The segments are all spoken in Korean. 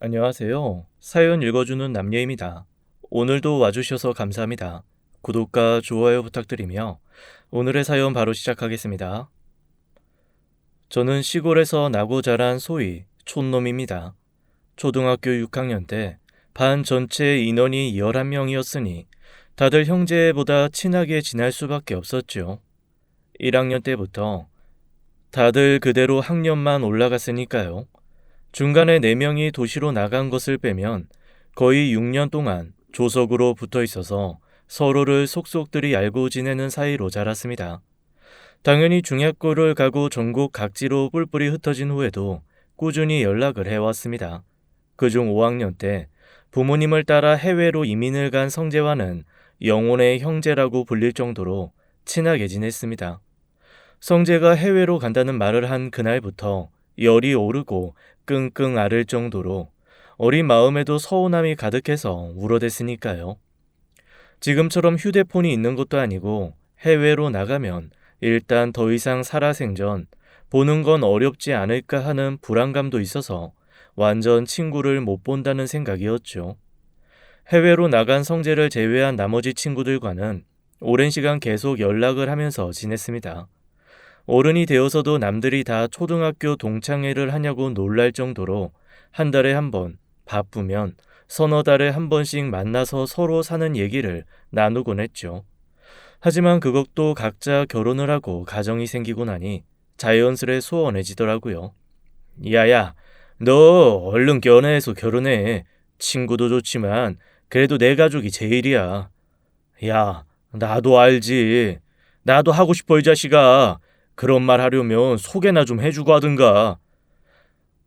안녕하세요. 사연 읽어주는 남녀입니다. 오늘도 와주셔서 감사합니다. 구독과 좋아요 부탁드리며 오늘의 사연 바로 시작하겠습니다. 저는 시골에서 나고 자란 소위 촌놈입니다. 초등학교 6학년 때 반 전체 인원이 11명이었으니 다들 형제보다 친하게 지낼 수밖에 없었죠. 1학년 때부터 다들 그대로 학년만 올라갔으니까요. 중간에 4명이 도시로 나간 것을 빼면 거의 6년 동안 조석으로 붙어 있어서 서로를 속속들이 알고 지내는 사이로 자랐습니다. 당연히 중학교를 가고 전국 각지로 뿔뿔이 흩어진 후에도 꾸준히 연락을 해왔습니다. 그중 5학년 때 부모님을 따라 해외로 이민을 간 성재와는 영혼의 형제라고 불릴 정도로 친하게 지냈습니다. 성재가 해외로 간다는 말을 한 그날부터 열이 오르고 끙끙 앓을 정도로 어린 마음에도 서운함이 가득해서 울어댔으니까요. 지금처럼 휴대폰이 있는 것도 아니고 해외로 나가면 일단 더 이상 살아생전 보는 건 어렵지 않을까 하는 불안감도 있어서 완전 친구를 못 본다는 생각이었죠. 해외로 나간 성재를 제외한 나머지 친구들과는 오랜 시간 계속 연락을 하면서 지냈습니다. 어른이 되어서도 남들이 다 초등학교 동창회를 하냐고 놀랄 정도로 한 달에 한 번, 바쁘면 서너 달에 한 번씩 만나서 서로 사는 얘기를 나누곤 했죠. 하지만 그것도 각자 결혼을 하고 가정이 생기고 나니 자연스레 소원해지더라고요. 야야, 너 얼른 연애해서 결혼해. 친구도 좋지만 그래도 내 가족이 제일이야. 야, 나도 알지. 나도 하고 싶어, 이 자식아. 그런 말 하려면 소개나 좀 해주고 하든가.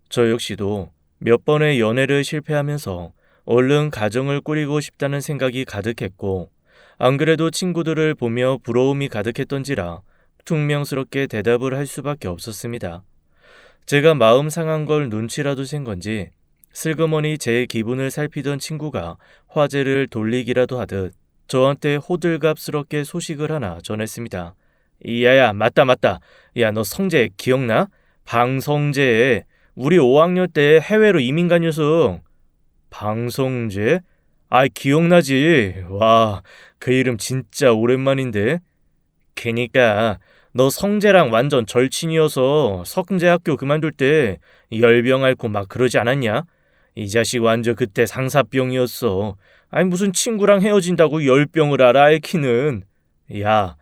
저 역시도 몇 번의 연애를 실패하면서 얼른 가정을 꾸리고 싶다는 생각이 가득했고, 안 그래도 친구들을 보며 부러움이 가득했던지라 퉁명스럽게 대답을 할 수밖에 없었습니다. 제가 마음 상한 걸 눈치라도 챈 건지 슬그머니 제 기분을 살피던 친구가 화제를 돌리기라도 하듯 저한테 호들갑스럽게 소식을 하나 전했습니다. 야야, 맞다. 야, 너 성재 기억나? 방성재. 우리 5학년 때 해외로 이민 간 녀석. 방성재? 아이, 기억나지. 와, 그 이름 진짜 오랜만인데. 걔니까 너 성재랑 완전 절친이어서 석재학교 그만둘 때 열병 앓고 막 그러지 않았냐? 이 자식 완전 그때 상사병이었어. 아니, 무슨 친구랑 헤어진다고 열병을 앓기는. 야,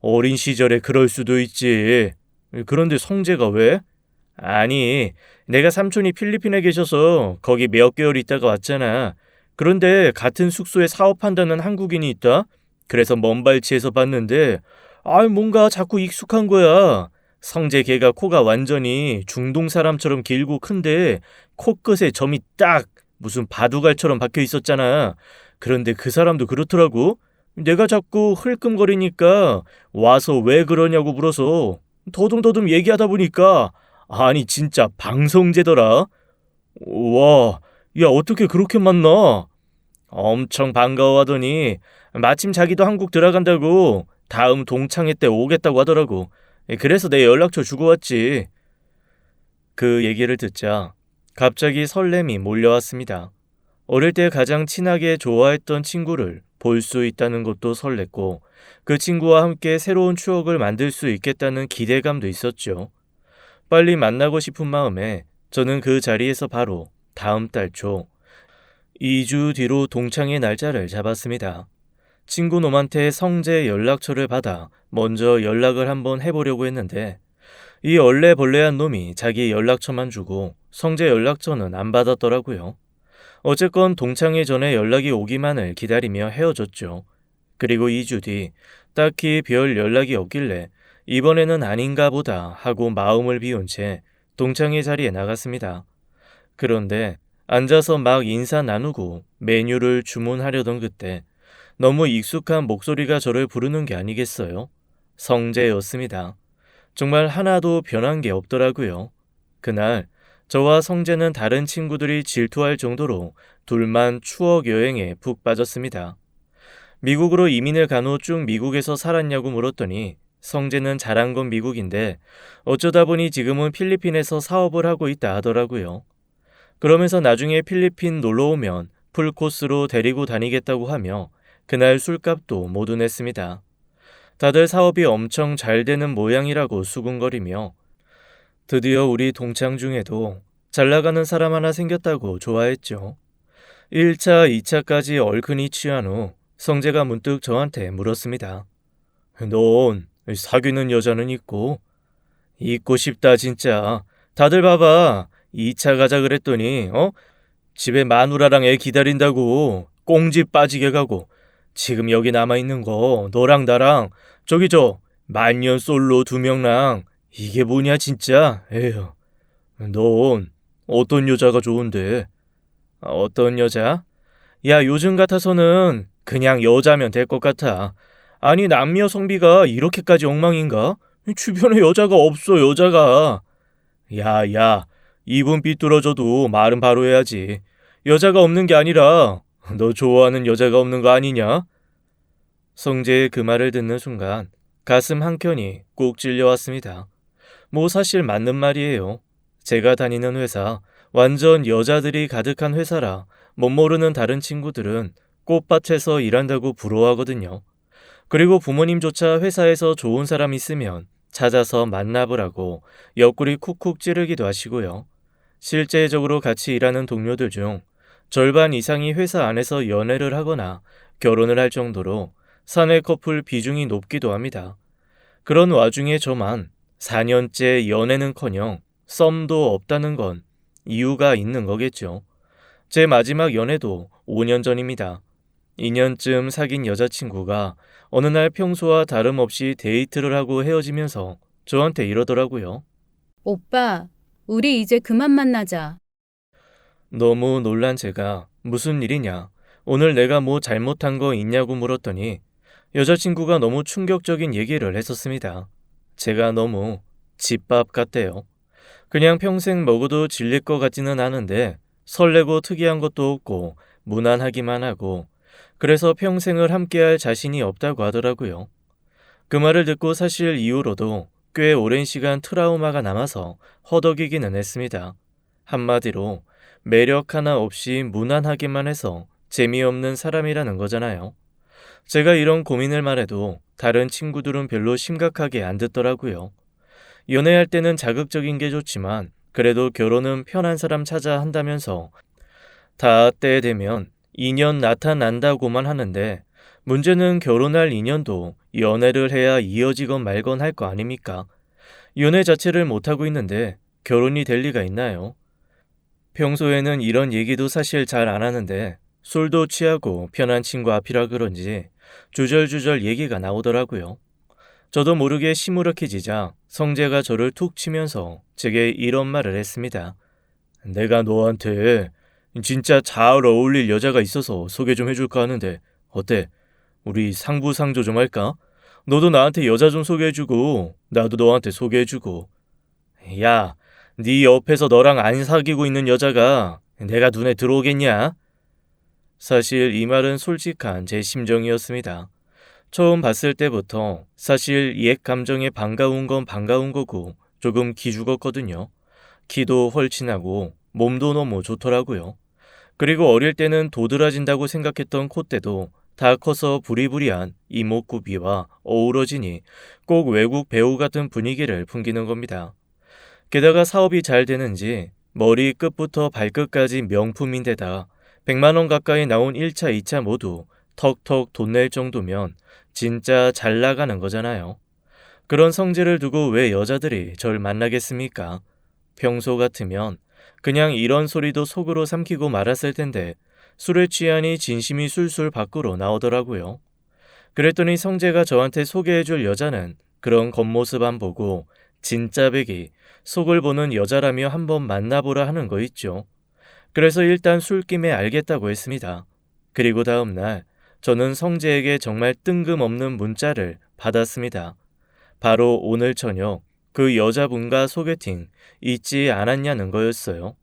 어린 시절에 그럴 수도 있지. 그런데 성재가 왜? 아니, 내가 삼촌이 필리핀에 계셔서 거기 몇 개월 있다가 왔잖아. 그런데 같은 숙소에 사업한다는 한국인이 있다? 그래서 먼발치에서 봤는데 뭔가 자꾸 익숙한 거야. 성재 걔가 코가 완전히 중동 사람처럼 길고 큰데 코끝에 점이 딱 무슨 바둑알처럼 박혀 있었잖아. 그런데 그 사람도 그렇더라고. 내가 자꾸 흘끔거리니까 와서 왜 그러냐고 물어서 더듬더듬 얘기하다 보니까 아니 진짜 방성재더라. 와, 야 어떻게 그렇게 만나? 엄청 반가워하더니 마침 자기도 한국 들어간다고 다음 동창회 때 오겠다고 하더라고. 그래서 내 연락처 주고 왔지. 그 얘기를 듣자 갑자기 설렘이 몰려왔습니다. 어릴 때 가장 친하게 좋아했던 친구를 볼 수 있다는 것도 설렜고 그 친구와 함께 새로운 추억을 만들 수 있겠다는 기대감도 있었죠. 빨리 만나고 싶은 마음에 저는 그 자리에서 바로 다음 달 초 2주 뒤로 동창회 날짜를 잡았습니다. 친구 놈한테 성재 연락처를 받아 먼저 연락을 한번 해보려고 했는데 이 얼레벌레한 놈이 자기 연락처만 주고 성재 연락처는 안 받았더라고요. 어쨌건 동창회 전에 연락이 오기만을 기다리며 헤어졌죠. 그리고 2주 뒤 딱히 별 연락이 없길래 이번에는 아닌가 보다 하고 마음을 비운 채 동창회 자리에 나갔습니다. 그런데 앉아서 막 인사 나누고 메뉴를 주문하려던 그때 너무 익숙한 목소리가 저를 부르는 게 아니겠어요? 성재였습니다. 정말 하나도 변한 게 없더라고요. 그날 저와 성재는 다른 친구들이 질투할 정도로 둘만 추억 여행에 푹 빠졌습니다. 미국으로 이민을 간 후 쭉 미국에서 살았냐고 물었더니 성재는 잘한 건 미국인데 어쩌다 보니 지금은 필리핀에서 사업을 하고 있다 하더라고요. 그러면서 나중에 필리핀 놀러 오면 풀코스로 데리고 다니겠다고 하며 그날 술값도 모두 냈습니다. 다들 사업이 엄청 잘 되는 모양이라고 수군거리며 드디어 우리 동창 중에도 잘 나가는 사람 하나 생겼다고 좋아했죠. 1차, 2차까지 얼큰이 취한 후 성재가 문득 저한테 물었습니다. 넌 사귀는 여자는 있고? 있고 싶다 진짜. 다들 봐봐. 2차 가자 그랬더니 집에 마누라랑 애 기다린다고 꽁집 빠지게 가고 지금 여기 남아있는 거 너랑 나랑 저기 저 만년 솔로 2명랑 이게 뭐냐 진짜. 에휴. 넌 어떤 여자가 좋은데? 어떤 여자? 야, 요즘 같아서는 그냥 여자면 될 것 같아. 아니, 남녀 성비가 이렇게까지 엉망인가? 주변에 여자가 없어, 여자가. 야, 야, 입은 삐뚤어져도 말은 바로 해야지. 여자가 없는 게 아니라 너 좋아하는 여자가 없는 거 아니냐? 성재의 그 말을 듣는 순간 가슴 한켠이 꼭 찔려왔습니다. 뭐 사실 맞는 말이에요. 제가 다니는 회사 완전 여자들이 가득한 회사라 못 모르는 다른 친구들은 꽃밭에서 일한다고 부러워하거든요. 그리고 부모님조차 회사에서 좋은 사람 있으면 찾아서 만나보라고 옆구리 쿡쿡 찌르기도 하시고요. 실제적으로 같이 일하는 동료들 중 절반 이상이 회사 안에서 연애를 하거나 결혼을 할 정도로 사내 커플 비중이 높기도 합니다. 그런 와중에 저만 4년째 연애는커녕 썸도 없다는 건 이유가 있는 거겠죠. 제 마지막 연애도 5년 전입니다. 2년쯤 사귄 여자친구가 어느 날 평소와 다름없이 데이트를 하고 헤어지면서 저한테 이러더라고요. 오빠, 우리 이제 그만 만나자. 너무 놀란 제가 무슨 일이냐, 오늘 내가 뭐 잘못한 거 있냐고 물었더니 여자친구가 너무 충격적인 얘기를 했었습니다. 제가 너무 집밥 같대요. 그냥 평생 먹어도 질릴 것 같지는 않은데 설레고 특이한 것도 없고 무난하기만 하고 그래서 평생을 함께할 자신이 없다고 하더라고요. 그 말을 듣고 사실 이후로도 꽤 오랜 시간 트라우마가 남아서 허덕이기는 했습니다. 한마디로 매력 하나 없이 무난하기만 해서 재미없는 사람이라는 거잖아요. 제가 이런 고민을 말해도 다른 친구들은 별로 심각하게 안 듣더라고요. 연애할 때는 자극적인 게 좋지만 그래도 결혼은 편한 사람 찾아 한다면서 다 때 되면 인연 나타난다고만 하는데 문제는 결혼할 인연도 연애를 해야 이어지건 말건 할 거 아닙니까? 연애 자체를 못하고 있는데 결혼이 될 리가 있나요? 평소에는 이런 얘기도 사실 잘 안 하는데 술도 취하고 편한 친구 앞이라 그런지 주절주절 얘기가 나오더라고요. 저도 모르게 시무룩해지자 성재가 저를 툭 치면서 제게 이런 말을 했습니다. 내가 너한테 진짜 잘 어울릴 여자가 있어서 소개 좀 해줄까 하는데 어때? 우리 상부상조 좀 할까? 너도 나한테 여자 좀 소개해주고 나도 너한테 소개해주고. 야, 네 옆에서 너랑 안 사귀고 있는 여자가 내가 눈에 들어오겠냐? 사실 이 말은 솔직한 제 심정이었습니다. 처음 봤을 때부터 사실 옛 감정에 반가운 건 반가운 거고 조금 기죽었거든요. 키도 헐친하고 몸도 너무 좋더라고요. 그리고 어릴 때는 도드라진다고 생각했던 콧대도 다 커서 부리부리한 이목구비와 어우러지니 꼭 외국 배우 같은 분위기를 풍기는 겁니다. 게다가 사업이 잘 되는지 머리 끝부터 발끝까지 명품인데다 100만 원 가까이 나온 1차, 2차 모두 턱턱 돈 낼 정도면 진짜 잘 나가는 거잖아요. 그런 성질을 두고 왜 여자들이 절 만나겠습니까? 평소 같으면 그냥 이런 소리도 속으로 삼키고 말았을 텐데 술에 취하니 진심이 술술 밖으로 나오더라고요. 그랬더니 성재가 저한테 소개해줄 여자는 그런 겉모습 안 보고 진짜 백이 속을 보는 여자라며 한번 만나보라 하는 거 있죠. 그래서 일단 술김에 알겠다고 했습니다. 그리고 다음날 저는 성재에게 정말 뜬금없는 문자를 받았습니다. 바로 오늘 저녁 그 여자분과 소개팅 잊지 않았냐는 거였어요.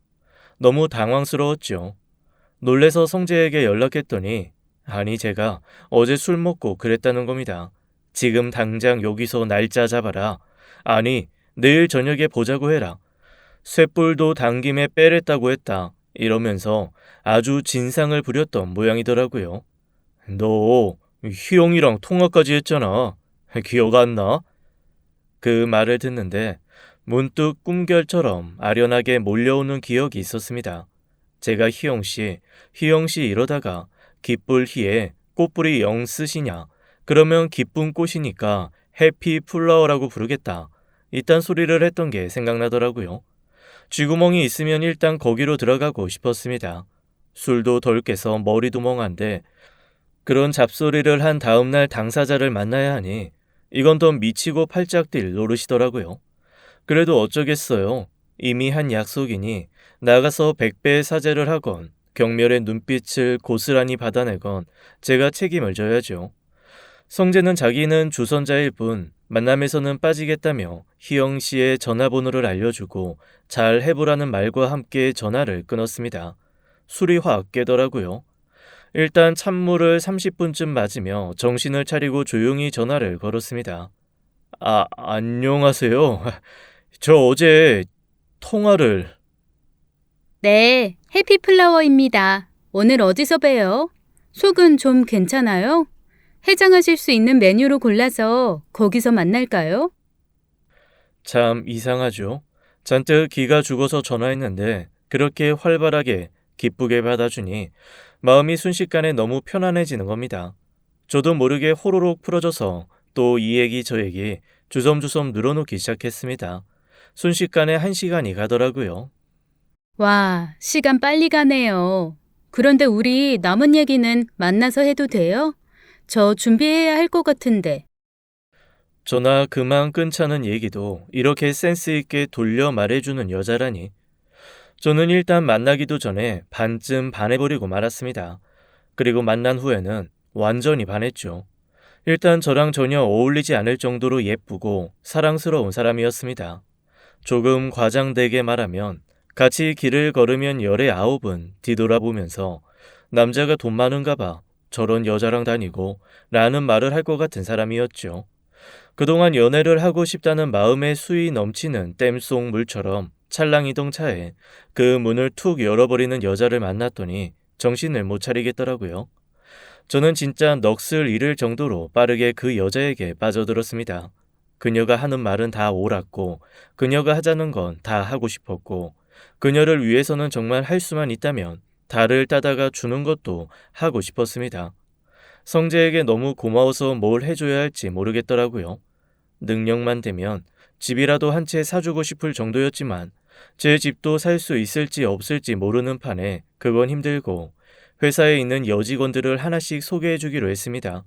너무 당황스러웠죠. 놀래서 성재에게 연락했더니 아니 제가 어제 술 먹고 그랬다는 겁니다. 지금 당장 여기서 날짜 잡아라. 아니 내일 저녁에 보자고 해라. 쇳불도 당김에 빼랬다고 했다. 이러면서 아주 진상을 부렸던 모양이더라고요. 너 희영이랑 통화까지 했잖아. 기억 안 나? 그 말을 듣는데 문득 꿈결처럼 아련하게 몰려오는 기억이 있었습니다. 제가 희영 씨 이러다가 기쁠 희에 꽃뿌리 영 쓰시냐? 그러면 기쁜 꽃이니까 해피 플라워라고 부르겠다. 이딴 소리를 했던 게 생각나더라고요. 쥐구멍이 있으면 일단 거기로 들어가고 싶었습니다. 술도 덜 깨서 머리도 멍한데 그런 잡소리를 한 다음날 당사자를 만나야 하니 이건 더 미치고 팔짝 뛸 노릇이더라고요. 그래도 어쩌겠어요. 이미 한 약속이니 나가서 100배의 사죄를 하건 경멸의 눈빛을 고스란히 받아내건 제가 책임을 져야죠. 성재는 자기는 주선자일 뿐 만남에서는 빠지겠다며 희영 씨의 전화번호를 알려주고 잘 해보라는 말과 함께 전화를 끊었습니다. 술이 확 깨더라고요. 일단 찬물을 30분쯤 맞으며 정신을 차리고 조용히 전화를 걸었습니다. 안녕하세요. 저 어제 통화를... 네, 해피플라워입니다. 오늘 어디서 봬요? 속은 좀 괜찮아요? 해장하실 수 있는 메뉴로 골라서 거기서 만날까요? 참 이상하죠. 잔뜩 기가 죽어서 전화했는데 그렇게 활발하게 기쁘게 받아주니 마음이 순식간에 너무 편안해지는 겁니다. 저도 모르게 호로록 풀어져서 또 이 얘기 저 얘기 주섬주섬 늘어놓기 시작했습니다. 순식간에 1시간이 가더라고요. 와, 시간 빨리 가네요. 그런데 우리 남은 얘기는 만나서 해도 돼요? 저 준비해야 할 것 같은데. 전화 그만 끊자는 얘기도 이렇게 센스 있게 돌려 말해주는 여자라니. 저는 일단 만나기도 전에 반쯤 반해버리고 말았습니다. 그리고 만난 후에는 완전히 반했죠. 일단 저랑 전혀 어울리지 않을 정도로 예쁘고 사랑스러운 사람이었습니다. 조금 과장되게 말하면 같이 길을 걸으면 열의 9은 뒤돌아보면서 남자가 돈 많은가 봐 저런 여자랑 다니고 라는 말을 할 것 같은 사람이었죠. 그동안 연애를 하고 싶다는 마음의 수위 넘치는 땜속 물처럼 찰랑이동 차에 그 문을 툭 열어버리는 여자를 만났더니 정신을 못 차리겠더라고요. 저는 진짜 넋을 잃을 정도로 빠르게 그 여자에게 빠져들었습니다. 그녀가 하는 말은 다 옳았고 그녀가 하자는 건 다 하고 싶었고 그녀를 위해서는 정말 할 수만 있다면 달을 따다가 주는 것도 하고 싶었습니다. 성재에게 너무 고마워서 뭘 해줘야 할지 모르겠더라고요. 능력만 되면 집이라도 한 채 사주고 싶을 정도였지만 제 집도 살 수 있을지 없을지 모르는 판에 그건 힘들고 회사에 있는 여직원들을 하나씩 소개해주기로 했습니다.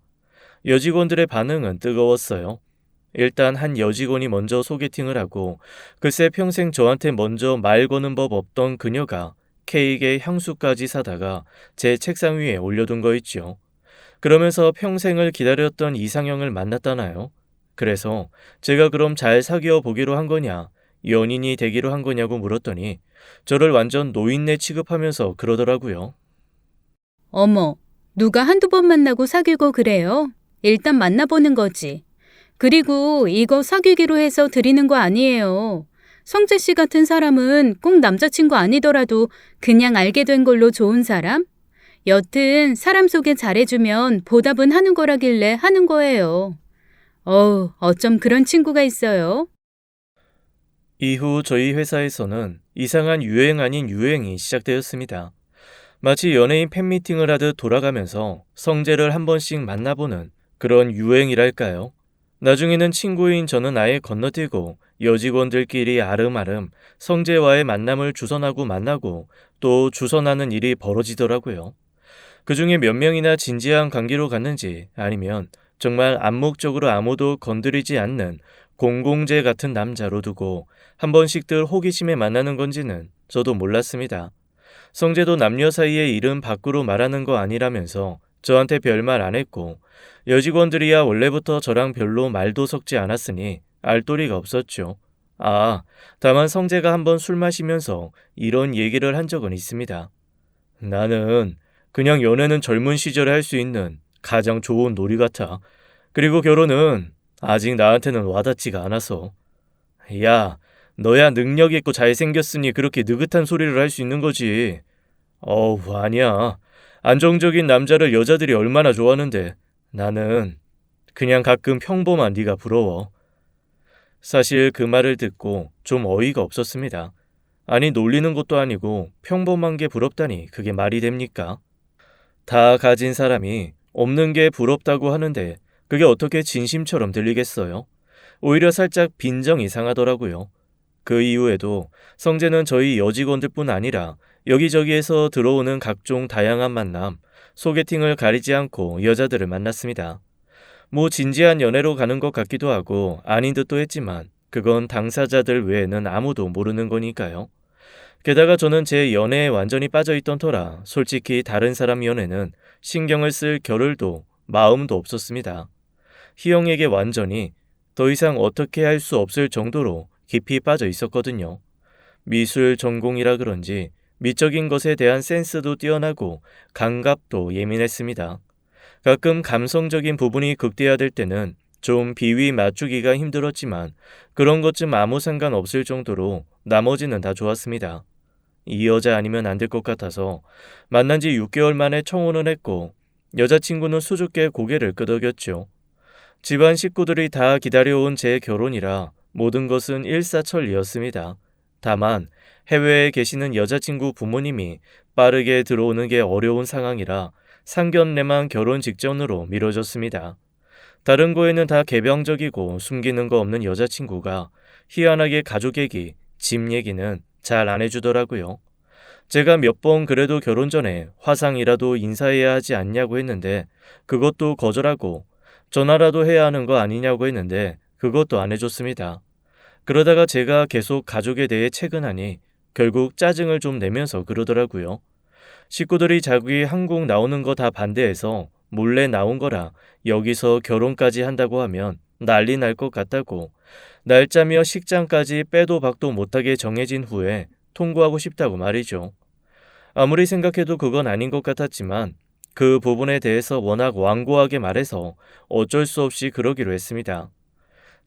여직원들의 반응은 뜨거웠어요. 일단 한 여직원이 먼저 소개팅을 하고 글쎄 평생 저한테 먼저 말 거는 법 없던 그녀가 케이크에 향수까지 사다가 제 책상 위에 올려둔 거 있죠. 그러면서 평생을 기다렸던 이상형을 만났다나요? 그래서 제가 그럼 잘 사귀어 보기로 한 거냐, 연인이 되기로 한 거냐고 물었더니 저를 완전 노인네 취급하면서 그러더라고요. 어머, 누가 한두 번 만나고 사귀고 그래요? 일단 만나보는 거지. 그리고 이거 사귀기로 해서 드리는 거 아니에요. 성재 씨 같은 사람은 꼭 남자친구 아니더라도 그냥 알게 된 걸로 좋은 사람? 여튼 사람 소개 잘해주면 보답은 하는 거라길래 하는 거예요. 어쩜 그런 친구가 있어요? 이후 저희 회사에서는 이상한 유행 아닌 유행이 시작되었습니다. 마치 연예인 팬미팅을 하듯 돌아가면서 성재를 한 번씩 만나보는 그런 유행이랄까요. 나중에는 친구인 저는 아예 건너뛰고 여직원들끼리 아름아름 성재와의 만남을 주선하고 만나고 또 주선하는 일이 벌어지더라고요. 그중에 몇 명이나 진지한 관계로 갔는지 아니면 정말 암묵적으로 아무도 건드리지 않는 공공재 같은 남자로 두고 한 번씩들 호기심에 만나는 건지는 저도 몰랐습니다. 성재도 남녀 사이의 일은 밖으로 말하는 거 아니라면서 저한테 별말 안 했고 여직원들이야 원래부터 저랑 별로 말도 섞지 않았으니 알도리가 없었죠. 다만 성재가 한번 술 마시면서 이런 얘기를 한 적은 있습니다. 나는 그냥 연애는 젊은 시절에 할 수 있는 가장 좋은 놀이 같아. 그리고 결혼은 아직 나한테는 와닿지가 않아서. 야, 너야 능력 있고 잘생겼으니 그렇게 느긋한 소리를 할 수 있는 거지. 어우, 아니야. 안정적인 남자를 여자들이 얼마나 좋아하는데. 나는 그냥 가끔 평범한 네가 부러워. 사실 그 말을 듣고 좀 어이가 없었습니다. 아니, 놀리는 것도 아니고 평범한 게 부럽다니 그게 말이 됩니까? 다 가진 사람이 없는 게 부럽다고 하는데 그게 어떻게 진심처럼 들리겠어요? 오히려 살짝 빈정 이상하더라고요. 그 이후에도 성재는 저희 여직원들뿐 아니라 여기저기에서 들어오는 각종 다양한 만남, 소개팅을 가리지 않고 여자들을 만났습니다. 뭐 진지한 연애로 가는 것 같기도 하고 아닌 듯도 했지만 그건 당사자들 외에는 아무도 모르는 거니까요. 게다가 저는 제 연애에 완전히 빠져있던 터라 솔직히 다른 사람 연애는 신경을 쓸 겨를도 마음도 없었습니다. 희영에게 완전히 더 이상 어떻게 할 수 없을 정도로 깊이 빠져 있었거든요. 미술 전공이라 그런지 미적인 것에 대한 센스도 뛰어나고 감각도 예민했습니다. 가끔 감성적인 부분이 극대화될 때는 좀 비위 맞추기가 힘들었지만 그런 것 좀 아무 상관 없을 정도로 나머지는 다 좋았습니다. 이 여자 아니면 안 될 것 같아서 만난 지 6개월 만에 청혼을 했고 여자친구는 수줍게 고개를 끄덕였죠. 집안 식구들이 다 기다려온 제 결혼이라 모든 것은 일사천리였습니다. 다만 해외에 계시는 여자친구 부모님이 빠르게 들어오는 게 어려운 상황이라 상견례만 결혼 직전으로 미뤄졌습니다. 다른 거에는 다 개방적이고 숨기는 거 없는 여자친구가 희한하게 가족 얘기, 집 얘기는 잘 안 해주더라고요. 제가 몇 번 그래도 결혼 전에 화상이라도 인사해야 하지 않냐고 했는데 그것도 거절하고 전화라도 해야 하는 거 아니냐고 했는데 그것도 안 해줬습니다. 그러다가 제가 계속 가족에 대해 채근하니 결국 짜증을 좀 내면서 그러더라고요. 식구들이 자기 한국 나오는 거 다 반대해서 몰래 나온 거라 여기서 결혼까지 한다고 하면 난리 날 것 같다고 날짜며 식장까지 빼도 박도 못하게 정해진 후에 통보하고 싶다고 말이죠. 아무리 생각해도 그건 아닌 것 같았지만 그 부분에 대해서 워낙 완고하게 말해서 어쩔 수 없이 그러기로 했습니다.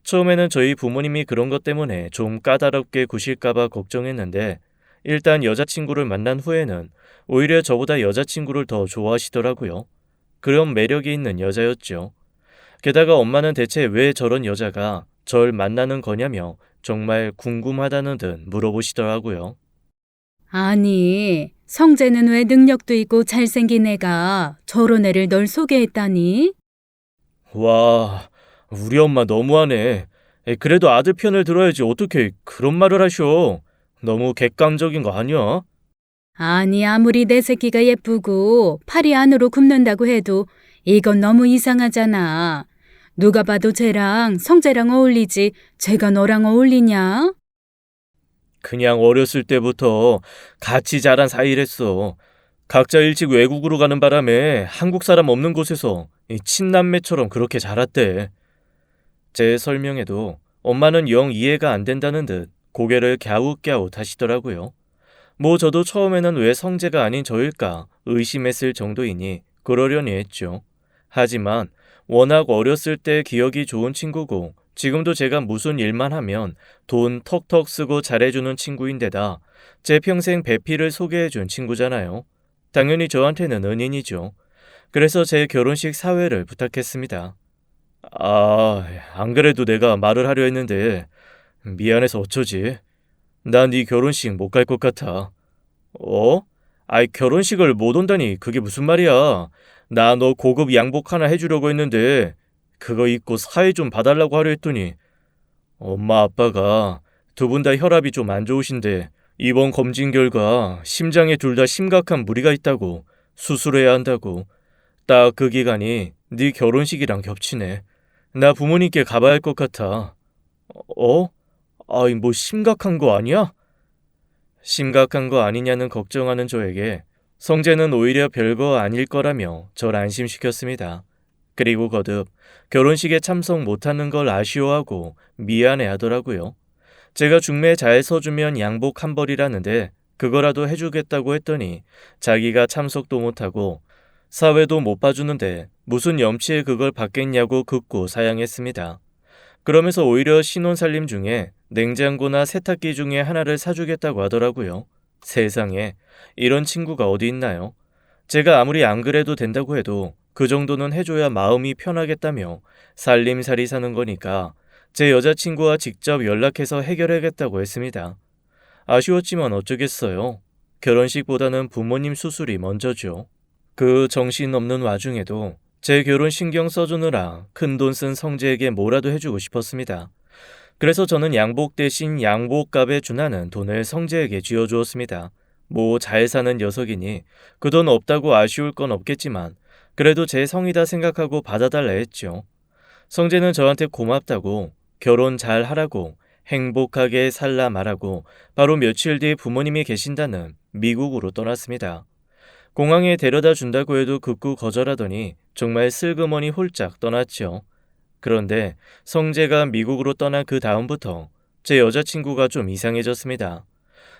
처음에는 저희 부모님이 그런 것 때문에 좀 까다롭게 구실까봐 걱정했는데 일단 여자친구를 만난 후에는 오히려 저보다 여자친구를 더 좋아하시더라고요. 그런 매력이 있는 여자였죠. 게다가 엄마는 대체 왜 저런 여자가 절 만나는 거냐며 정말 궁금하다는 듯 물어보시더라고요. 아니, 성재는 왜 능력도 있고 잘생긴 애가 저런 애를 널 소개했다니? 와, 우리 엄마 너무하네. 그래도 아들 편을 들어야지 어떻게 그런 말을 하셔. 너무 객관적인 거 아니야? 아니, 아무리 내 새끼가 예쁘고 팔이 안으로 굽는다고 해도 이건 너무 이상하잖아. 누가 봐도 쟤랑 성재랑 어울리지 쟤가 너랑 어울리냐? 그냥 어렸을 때부터 같이 자란 사이랬어. 각자 일찍 외국으로 가는 바람에 한국 사람 없는 곳에서 이 친남매처럼 그렇게 자랐대. 제 설명에도 엄마는 영 이해가 안 된다는 듯 고개를 갸웃갸웃 하시더라고요. 뭐 저도 처음에는 왜 성재가 아닌 저일까 의심했을 정도이니 그러려니 했죠. 하지만 워낙 어렸을 때 기억이 좋은 친구고 지금도 제가 무슨 일만 하면 돈 턱턱 쓰고 잘해주는 친구인데다 제 평생 배필을 소개해준 친구잖아요. 당연히 저한테는 은인이죠. 그래서 제 결혼식 사회를 부탁했습니다. 아, 안 그래도 내가 말을 하려 했는데 미안해서 어쩌지? 난 네 결혼식 못 갈 것 같아. 어? 아이, 결혼식을 못 온다니 그게 무슨 말이야? 나 너 고급 양복 하나 해주려고 했는데 그거 입고 사회 좀 봐달라고 하려 했더니 엄마 아빠가 두 분 다 혈압이 좀 안 좋으신데 이번 검진 결과 심장에 둘 다 심각한 무리가 있다고 수술해야 한다고 딱 그 기간이 네 결혼식이랑 겹치네. 나 부모님께 가봐야 할 것 같아. 어? 아이, 뭐 심각한 거 아니야? 심각한 거 아니냐는 걱정하는 저에게 성재는 오히려 별거 아닐 거라며 절 안심시켰습니다. 그리고 거듭 결혼식에 참석 못하는 걸 아쉬워하고 미안해 하더라고요. 제가 중매 잘 서주면 양복 한 벌이라는데 그거라도 해주겠다고 했더니 자기가 참석도 못하고 사회도 못 봐주는데 무슨 염치에 그걸 받겠냐고 극구 사양했습니다. 그러면서 오히려 신혼살림 중에 냉장고나 세탁기 중에 하나를 사주겠다고 하더라고요. 세상에, 이런 친구가 어디 있나요? 제가 아무리 안 그래도 된다고 해도 그 정도는 해줘야 마음이 편하겠다며 살림살이 사는 거니까 제 여자친구와 직접 연락해서 해결하겠다고 했습니다. 아쉬웠지만 어쩌겠어요. 결혼식보다는 부모님 수술이 먼저죠. 그 정신없는 와중에도 제 결혼 신경 써주느라 큰돈 쓴 성재에게 뭐라도 해주고 싶었습니다. 그래서 저는 양복 대신 양복값에 준하는 돈을 성재에게 쥐어주었습니다. 뭐 잘 사는 녀석이니 그 돈 없다고 아쉬울 건 없겠지만 그래도 제 성이다 생각하고 받아달라 했죠. 성재는 저한테 고맙다고, 결혼 잘 하라고, 행복하게 살라 말하고 바로 며칠 뒤 부모님이 계신다는 미국으로 떠났습니다. 공항에 데려다 준다고 해도 극구 거절하더니 정말 슬그머니 홀짝 떠났죠. 그런데 성재가 미국으로 떠난 그 다음부터 제 여자친구가 좀 이상해졌습니다.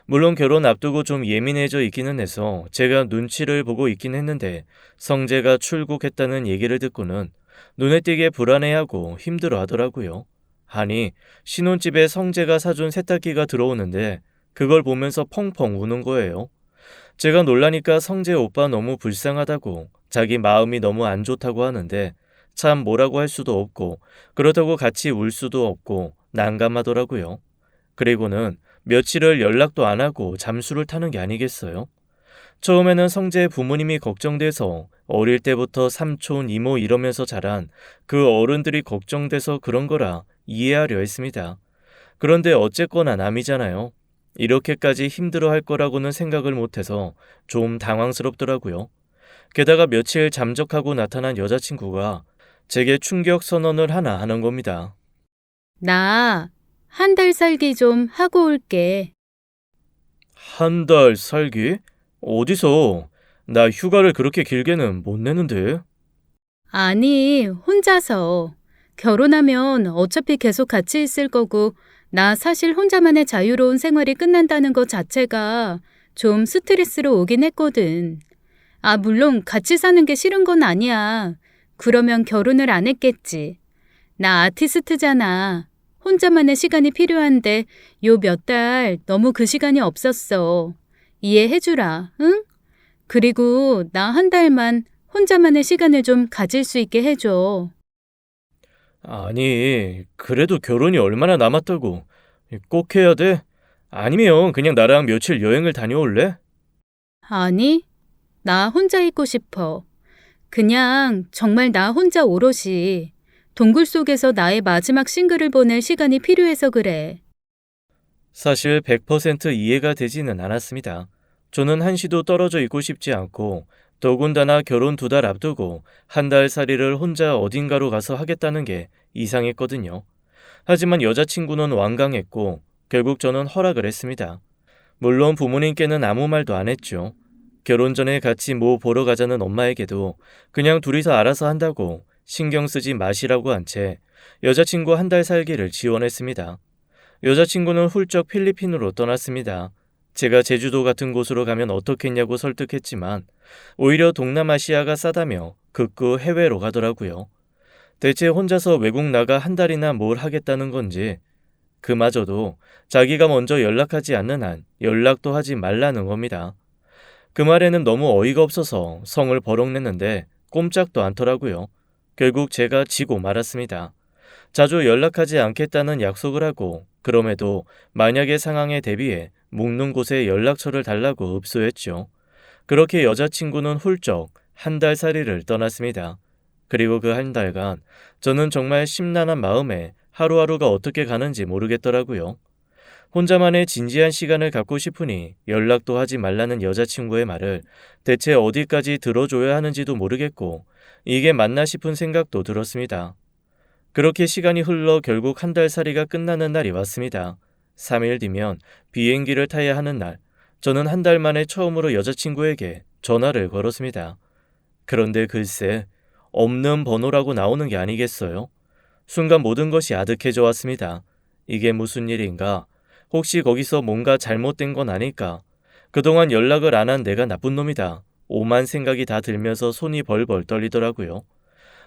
물론 결혼 앞두고 좀 예민해져 있기는 해서 제가 눈치를 보고 있긴 했는데 성재가 출국했다는 얘기를 듣고는 눈에 띄게 불안해하고 힘들어 하더라고요. 아니, 신혼집에 성재가 사준 세탁기가 들어오는데 그걸 보면서 펑펑 우는 거예요. 제가 놀라니까 성재 오빠 너무 불쌍하다고, 자기 마음이 너무 안 좋다고 하는데 참 뭐라고 할 수도 없고 그렇다고 같이 울 수도 없고 난감하더라고요. 그리고는 며칠을 연락도 안 하고 잠수를 타는 게 아니겠어요? 처음에는 성재 부모님이 걱정돼서 어릴 때부터 삼촌, 이모 이러면서 자란 그 어른들이 걱정돼서 그런 거라 이해하려 했습니다. 그런데 어쨌거나 남이잖아요. 이렇게까지 힘들어할 거라고는 생각을 못해서 좀 당황스럽더라고요. 게다가 며칠 잠적하고 나타난 여자친구가 제게 충격 선언을 하나 하는 겁니다. 나 한 달 살기 좀 하고 올게. 한 달 살기? 어디서? 나 휴가를 그렇게 길게는 못 내는데. 아니, 혼자서. 결혼하면 어차피 계속 같이 있을 거고, 나 사실 혼자만의 자유로운 생활이 끝난다는 것 자체가 좀 스트레스로 오긴 했거든. 아, 물론 같이 사는 게 싫은 건 아니야. 그러면 결혼을 안 했겠지. 나 아티스트잖아. 혼자만의 시간이 필요한데 요 몇 달 너무 그 시간이 없었어. 이해해주라, 응? 그리고 나 한 달만 혼자만의 시간을 좀 가질 수 있게 해줘. 아니, 그래도 결혼이 얼마나 남았다고. 꼭 해야 돼? 아니면 그냥 나랑 며칠 여행을 다녀올래? 아니, 나 혼자 있고 싶어. 그냥 정말 나 혼자 오롯이. 동굴 속에서 나의 마지막 싱글을 보낼 시간이 필요해서 그래. 사실 100% 이해가 되지는 않았습니다. 저는 한시도 떨어져 있고 싶지 않고 더군다나 결혼 2달 앞두고 한 달 살이를 혼자 어딘가로 가서 하겠다는 게 이상했거든요. 하지만 여자친구는 완강했고 결국 저는 허락을 했습니다. 물론 부모님께는 아무 말도 안 했죠. 결혼 전에 같이 뭐 보러 가자는 엄마에게도 그냥 둘이서 알아서 한다고 신경 쓰지 마시라고 한 채 여자친구 한 달 살기를 지원했습니다. 여자친구는 훌쩍 필리핀으로 떠났습니다. 제가 제주도 같은 곳으로 가면 어떻겠냐고 설득했지만 오히려 동남아시아가 싸다며 극구 해외로 가더라고요. 대체 혼자서 외국 나가 한 달이나 뭘 하겠다는 건지, 그마저도 자기가 먼저 연락하지 않는 한 연락도 하지 말라는 겁니다. 그 말에는 너무 어이가 없어서 성을 버럭냈는데 꼼짝도 않더라고요. 결국 제가 지고 말았습니다. 자주 연락하지 않겠다는 약속을 하고 그럼에도 만약의 상황에 대비해 묵는 곳에 연락처를 달라고 읍소했죠. 그렇게 여자친구는 훌쩍 한 달 살이를 떠났습니다. 그리고 그 한 달간 저는 정말 심란한 마음에 하루하루가 어떻게 가는지 모르겠더라고요. 혼자만의 진지한 시간을 갖고 싶으니 연락도 하지 말라는 여자친구의 말을 대체 어디까지 들어줘야 하는지도 모르겠고 이게 맞나 싶은 생각도 들었습니다. 그렇게 시간이 흘러 결국 한 달 살이가 끝나는 날이 왔습니다. 3일 뒤면 비행기를 타야 하는 날, 저는 한 달 만에 처음으로 여자친구에게 전화를 걸었습니다. 그런데 글쎄, 없는 번호라고 나오는 게 아니겠어요? 순간 모든 것이 아득해져 왔습니다. 이게 무슨 일인가? 혹시 거기서 뭔가 잘못된 건 아닐까? 그동안 연락을 안 한 내가 나쁜 놈이다. 오만 생각이 다 들면서 손이 벌벌 떨리더라고요.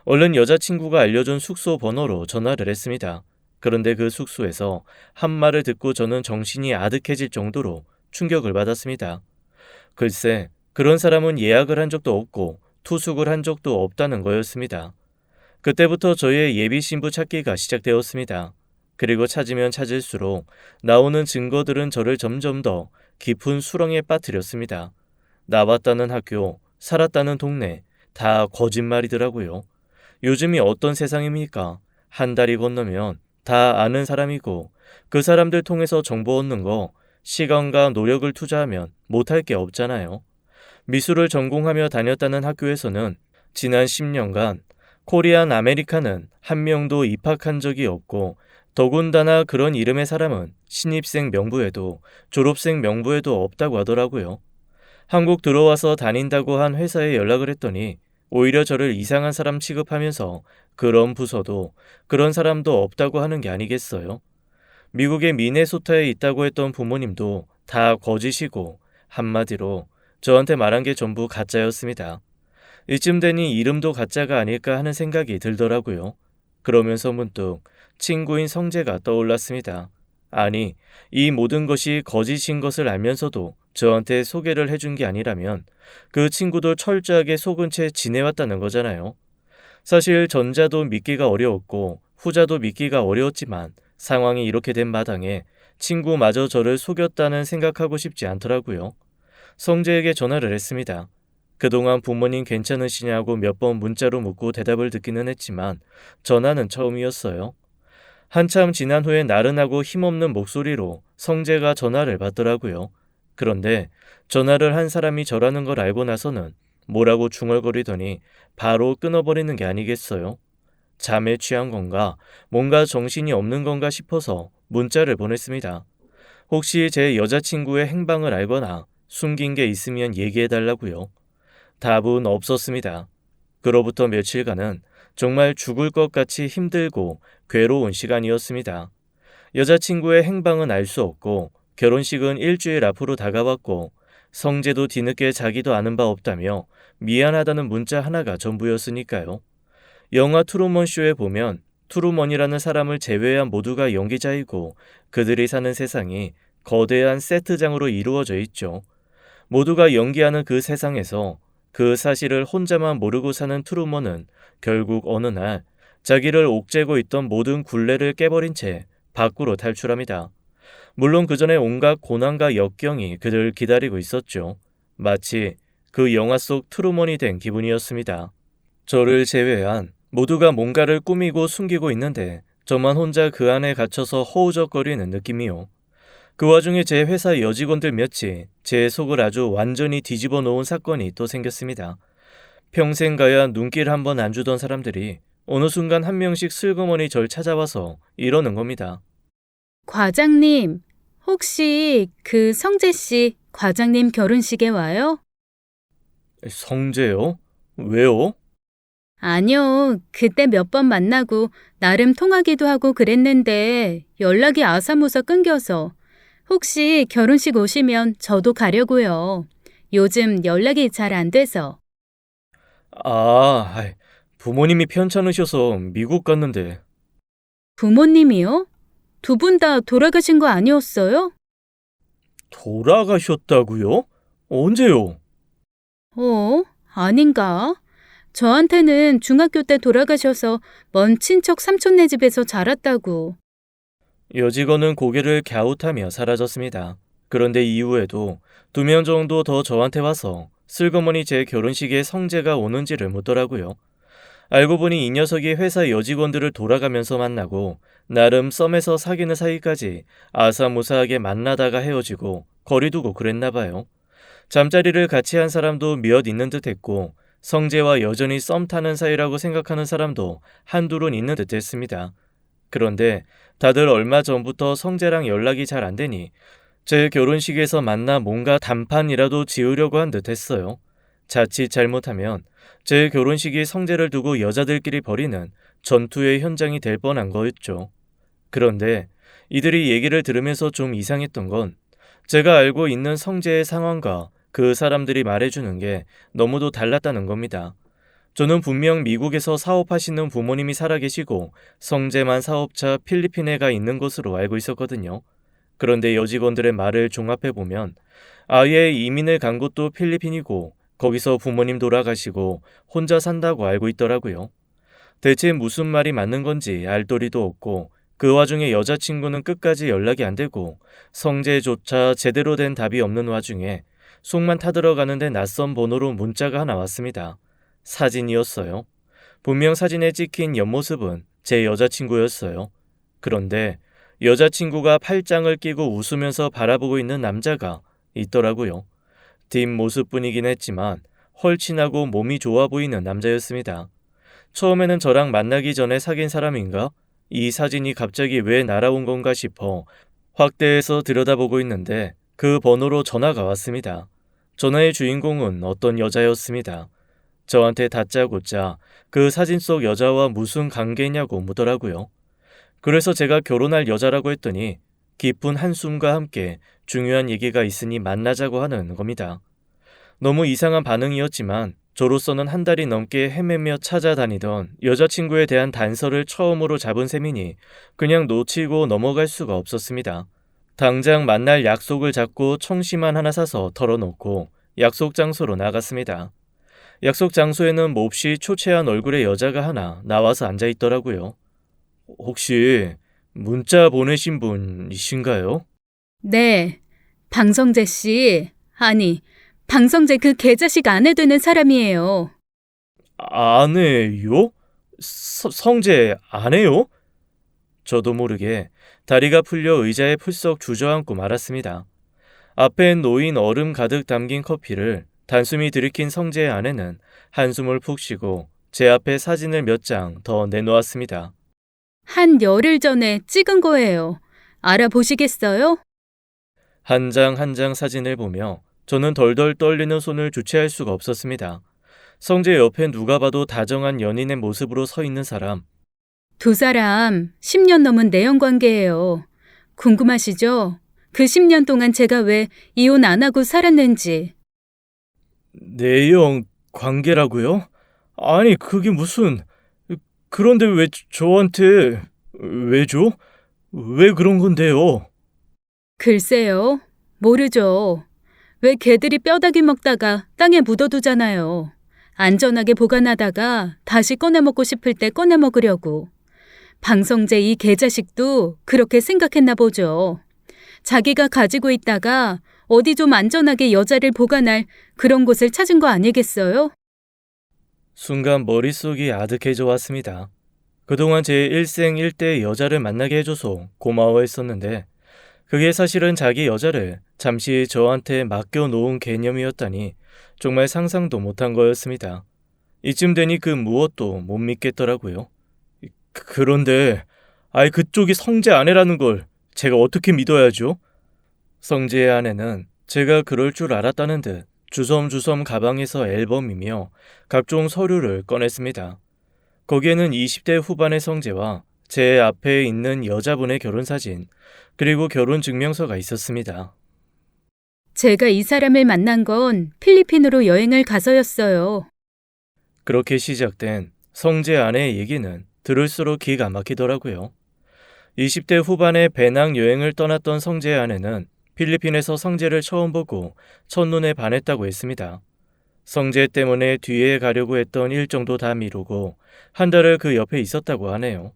얼른 여자친구가 알려준 숙소 번호로 전화를 했습니다. 그런데 그 숙소에서 한 말을 듣고 저는 정신이 아득해질 정도로 충격을 받았습니다. 글쎄, 그런 사람은 예약을 한 적도 없고 투숙을 한 적도 없다는 거였습니다. 그때부터 저의 예비 신부 찾기가 시작되었습니다. 그리고 찾으면 찾을수록 나오는 증거들은 저를 점점 더 깊은 수렁에 빠뜨렸습니다. 나왔다는 학교, 살았다는 동네, 다 거짓말이더라고요. 요즘이 어떤 세상입니까? 한 달이 건너면 다 아는 사람이고 그 사람들 통해서 정보 얻는 거 시간과 노력을 투자하면 못할 게 없잖아요. 미술을 전공하며 다녔다는 학교에서는 지난 10년간 코리안 아메리카는 한 명도 입학한 적이 없고 더군다나 그런 이름의 사람은 신입생 명부에도 졸업생 명부에도 없다고 하더라고요. 한국 들어와서 다닌다고 한 회사에 연락을 했더니 오히려 저를 이상한 사람 취급하면서 그런 부서도 그런 사람도 없다고 하는 게 아니겠어요? 미국의 미네소타에 있다고 했던 부모님도 다 거짓이고 한마디로 저한테 말한 게 전부 가짜였습니다. 이쯤 되니 이름도 가짜가 아닐까 하는 생각이 들더라고요. 그러면서 문득 친구인 성재가 떠올랐습니다. 아니, 이 모든 것이 거짓인 것을 알면서도 저한테 소개를 해준 게 아니라면 그 친구도 철저하게 속은 채 지내왔다는 거잖아요. 사실 전자도 믿기가 어려웠고 후자도 믿기가 어려웠지만 상황이 이렇게 된 마당에 친구마저 저를 속였다는 생각하고 싶지 않더라고요. 성재에게 전화를 했습니다. 그동안 부모님 괜찮으시냐고 몇 번 문자로 묻고 대답을 듣기는 했지만 전화는 처음이었어요. 한참 지난 후에 나른하고 힘없는 목소리로 성재가 전화를 받더라고요. 그런데 전화를 한 사람이 저라는 걸 알고 나서는 뭐라고 중얼거리더니 바로 끊어버리는 게 아니겠어요? 잠에 취한 건가, 뭔가 정신이 없는 건가 싶어서 문자를 보냈습니다. 혹시 제 여자친구의 행방을 알거나 숨긴 게 있으면 얘기해달라고요. 답은 없었습니다. 그로부터 며칠간은 정말 죽을 것 같이 힘들고 괴로운 시간이었습니다. 여자친구의 행방은 알 수 없고 결혼식은 일주일 앞으로 다가왔고 성재도 뒤늦게 자기도 아는 바 없다며 미안하다는 문자 하나가 전부였으니까요. 영화 트루먼 쇼에 보면 트루먼이라는 사람을 제외한 모두가 연기자이고 그들이 사는 세상이 거대한 세트장으로 이루어져 있죠. 모두가 연기하는 그 세상에서 그 사실을 혼자만 모르고 사는 트루먼은 결국 어느 날 자기를 옥죄고 있던 모든 굴레를 깨버린 채 밖으로 탈출합니다. 물론 그 전에 온갖 고난과 역경이 그를 기다리고 있었죠. 마치 그 영화 속 트루먼이 된 기분이었습니다. 저를 제외한 모두가 뭔가를 꾸미고 숨기고 있는데 저만 혼자 그 안에 갇혀서 허우적거리는 느낌이요. 그 와중에 제 회사 여직원들 몇이 제 속을 아주 완전히 뒤집어 놓은 사건이 또 생겼습니다. 평생 가야 눈길 한 번 안 주던 사람들이 어느 순간 한 명씩 슬그머니 절 찾아와서 이러는 겁니다. 과장님, 혹시 그 성재 씨 과장님 결혼식에 와요? 성재요? 왜요? 아니요. 그때 몇 번 만나고 나름 통하기도 하고 그랬는데 연락이 아사모사 끊겨서 혹시 결혼식 오시면 저도 가려고요. 요즘 연락이 잘 안 돼서. 부모님이 편찮으셔서 미국 갔는데. 부모님이요? 두 분 다 돌아가신 거 아니었어요? 돌아가셨다고요? 언제요? 아닌가? 저한테는 중학교 때 돌아가셔서 먼 친척 삼촌네 집에서 자랐다고. 여직원은 고개를 갸웃하며 사라졌습니다. 그런데 이후에도 2명 정도 더 저한테 와서 슬그머니 제 결혼식에 성재가 오는지를 묻더라고요. 알고 보니 이 녀석이 회사 여직원들을 돌아가면서 만나고 나름 썸에서 사귀는 사이까지 아사무사하게 만나다가 헤어지고 거리두고 그랬나 봐요. 잠자리를 같이 한 사람도 몇 있는 듯 했고 성재와 여전히 썸 타는 사이라고 생각하는 사람도 한둘은 있는 듯 했습니다. 그런데 다들 얼마 전부터 성재랑 연락이 잘 안 되니 제 결혼식에서 만나 뭔가 단판이라도 지으려고 한 듯 했어요. 자칫 잘못하면 제 결혼식이 성재를 두고 여자들끼리 벌이는 전투의 현장이 될 뻔한 거였죠. 그런데 이들이 얘기를 들으면서 좀 이상했던 건 제가 알고 있는 성재의 상황과 그 사람들이 말해주는 게 너무도 달랐다는 겁니다. 저는 분명 미국에서 사업하시는 부모님이 살아계시고 성재만 사업차 필리핀에 가 있는 것으로 알고 있었거든요. 그런데 여직원들의 말을 종합해보면 아예 이민을 간 곳도 필리핀이고 거기서 부모님 돌아가시고 혼자 산다고 알고 있더라고요. 대체 무슨 말이 맞는 건지 알 도리도 없고 그 와중에 여자친구는 끝까지 연락이 안 되고 성재조차 제대로 된 답이 없는 와중에 속만 타들어가는데 낯선 번호로 문자가 하나 왔습니다. 사진이었어요. 분명 사진에 찍힌 옆모습은 제 여자친구였어요. 그런데 여자친구가 팔짱을 끼고 웃으면서 바라보고 있는 남자가 있더라고요. 뒷모습뿐이긴 했지만 헐친하고 몸이 좋아 보이는 남자였습니다. 처음에는 저랑 만나기 전에 사귄 사람인가? 이 사진이 갑자기 왜 날아온 건가 싶어 확대해서 들여다보고 있는데 그 번호로 전화가 왔습니다. 전화의 주인공은 어떤 여자였습니다. 저한테 다짜고짜 그 사진 속 여자와 무슨 관계냐고 묻더라고요. 그래서 제가 결혼할 여자라고 했더니 깊은 한숨과 함께 중요한 얘기가 있으니 만나자고 하는 겁니다. 너무 이상한 반응이었지만 저로서는 한 달이 넘게 헤매며 찾아다니던 여자친구에 대한 단서를 처음으로 잡은 셈이니 그냥 놓치고 넘어갈 수가 없었습니다. 당장 만날 약속을 잡고 청심환 하나 사서 털어놓고 약속 장소로 나갔습니다. 약속 장소에는 몹시 초췌한 얼굴의 여자가 하나 나와서 앉아있더라고요. 혹시 문자 보내신 분이신가요? 네, 방성재 씨. 아니, 방성재 그 개자식 아내 되는 사람이에요. 아내요? 성재 아내요? 저도 모르게 다리가 풀려 의자에 풀썩 주저앉고 말았습니다. 앞에 놓인 얼음 가득 담긴 커피를 단숨이 들이킨 성재의 아내는 한숨을 푹 쉬고 제 앞에 사진을 몇 장 더 내놓았습니다. 한 열흘 전에 찍은 거예요. 알아보시겠어요? 한 장 한 장 사진을 보며 저는 덜덜 떨리는 손을 주체할 수가 없었습니다. 성재 옆에 누가 봐도 다정한 연인의 모습으로 서 있는 사람. 두 사람 10년 넘은 내연 관계예요. 궁금하시죠? 그 10년 동안 제가 왜 이혼 안 하고 살았는지. 내연 관계라고요? 아니 그게 무슨... 그런데 왜 저한테... 왜죠? 왜 그런 건데요? 글쎄요. 모르죠. 왜 개들이 뼈다귀 먹다가 땅에 묻어두잖아요. 안전하게 보관하다가 다시 꺼내 먹고 싶을 때 꺼내 먹으려고. 방성재 이 개자식도 그렇게 생각했나 보죠. 자기가 가지고 있다가 어디 좀 안전하게 여자를 보관할 그런 곳을 찾은 거 아니겠어요? 순간 머릿속이 아득해져 왔습니다. 그동안 제 일생일대의 여자를 만나게 해줘서 고마워했었는데 그게 사실은 자기 여자를 잠시 저한테 맡겨놓은 개념이었다니 정말 상상도 못한 거였습니다. 이쯤 되니 그 무엇도 못 믿겠더라고요. 그런데 그쪽이 성재 아내라는 걸 제가 어떻게 믿어야죠? 성재의 아내는 제가 그럴 줄 알았다는 듯 주섬주섬 가방에서 앨범이며 각종 서류를 꺼냈습니다. 거기에는 20대 후반의 성재와 제 앞에 있는 여자분의 결혼사진, 그리고 결혼증명서가 있었습니다. 제가 이 사람을 만난 건 필리핀으로 여행을 가서였어요. 그렇게 시작된 성재 아내의 얘기는 들을수록 기가 막히더라고요. 20대 후반에 배낭 여행을 떠났던 성재의 아내는 필리핀에서 성재를 처음 보고 첫눈에 반했다고 했습니다. 성재 때문에 뒤에 가려고 했던 일정도 다 미루고 한 달을 그 옆에 있었다고 하네요.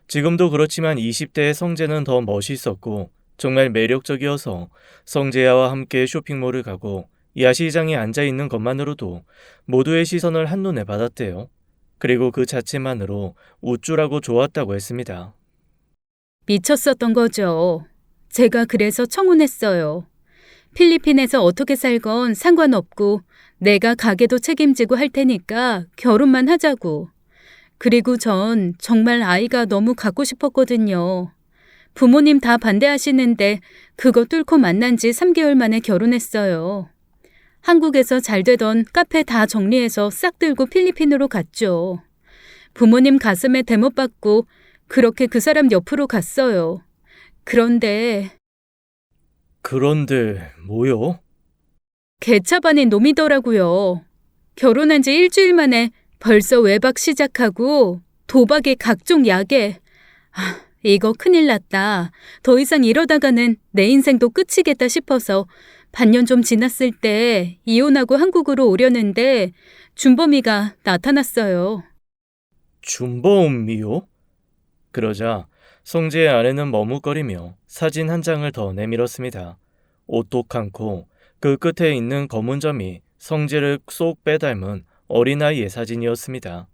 지금도 그렇지만 20대의 성재는 더 멋있었고 정말 매력적이어서 성재야와 함께 쇼핑몰을 가고 야시장에 앉아있는 것만으로도 모두의 시선을 한눈에 받았대요. 그리고 그 자체만으로 우쭐하고 좋았다고 했습니다. 미쳤었던 거죠. 제가 그래서 청혼했어요. 필리핀에서 어떻게 살건 상관없고 내가 가게도 책임지고 할 테니까 결혼만 하자고. 그리고 전 정말 아이가 너무 갖고 싶었거든요. 부모님 다 반대하시는데 그거 뚫고 만난 지 3개월 만에 결혼했어요. 한국에서 잘 되던 카페 다 정리해서 싹 들고 필리핀으로 갔죠. 부모님 가슴에 대못 받고 그렇게 그 사람 옆으로 갔어요. 그런데 뭐요? 개차반인 놈이더라고요. 결혼한 지 일주일 만에 벌써 외박 시작하고 도박에 각종 약에. 이거 큰일 났다. 더 이상 이러다가는 내 인생도 끝이겠다 싶어서 반년 좀 지났을 때 이혼하고 한국으로 오려는데 준범이가 나타났어요. 준범이요? 그러자 성재의 아내는 머뭇거리며 사진 한 장을 더 내밀었습니다. 오똑한코 그 끝에 있는 검은 점이 성재를 쏙 빼닮은 어린아이의 사진이었습니다.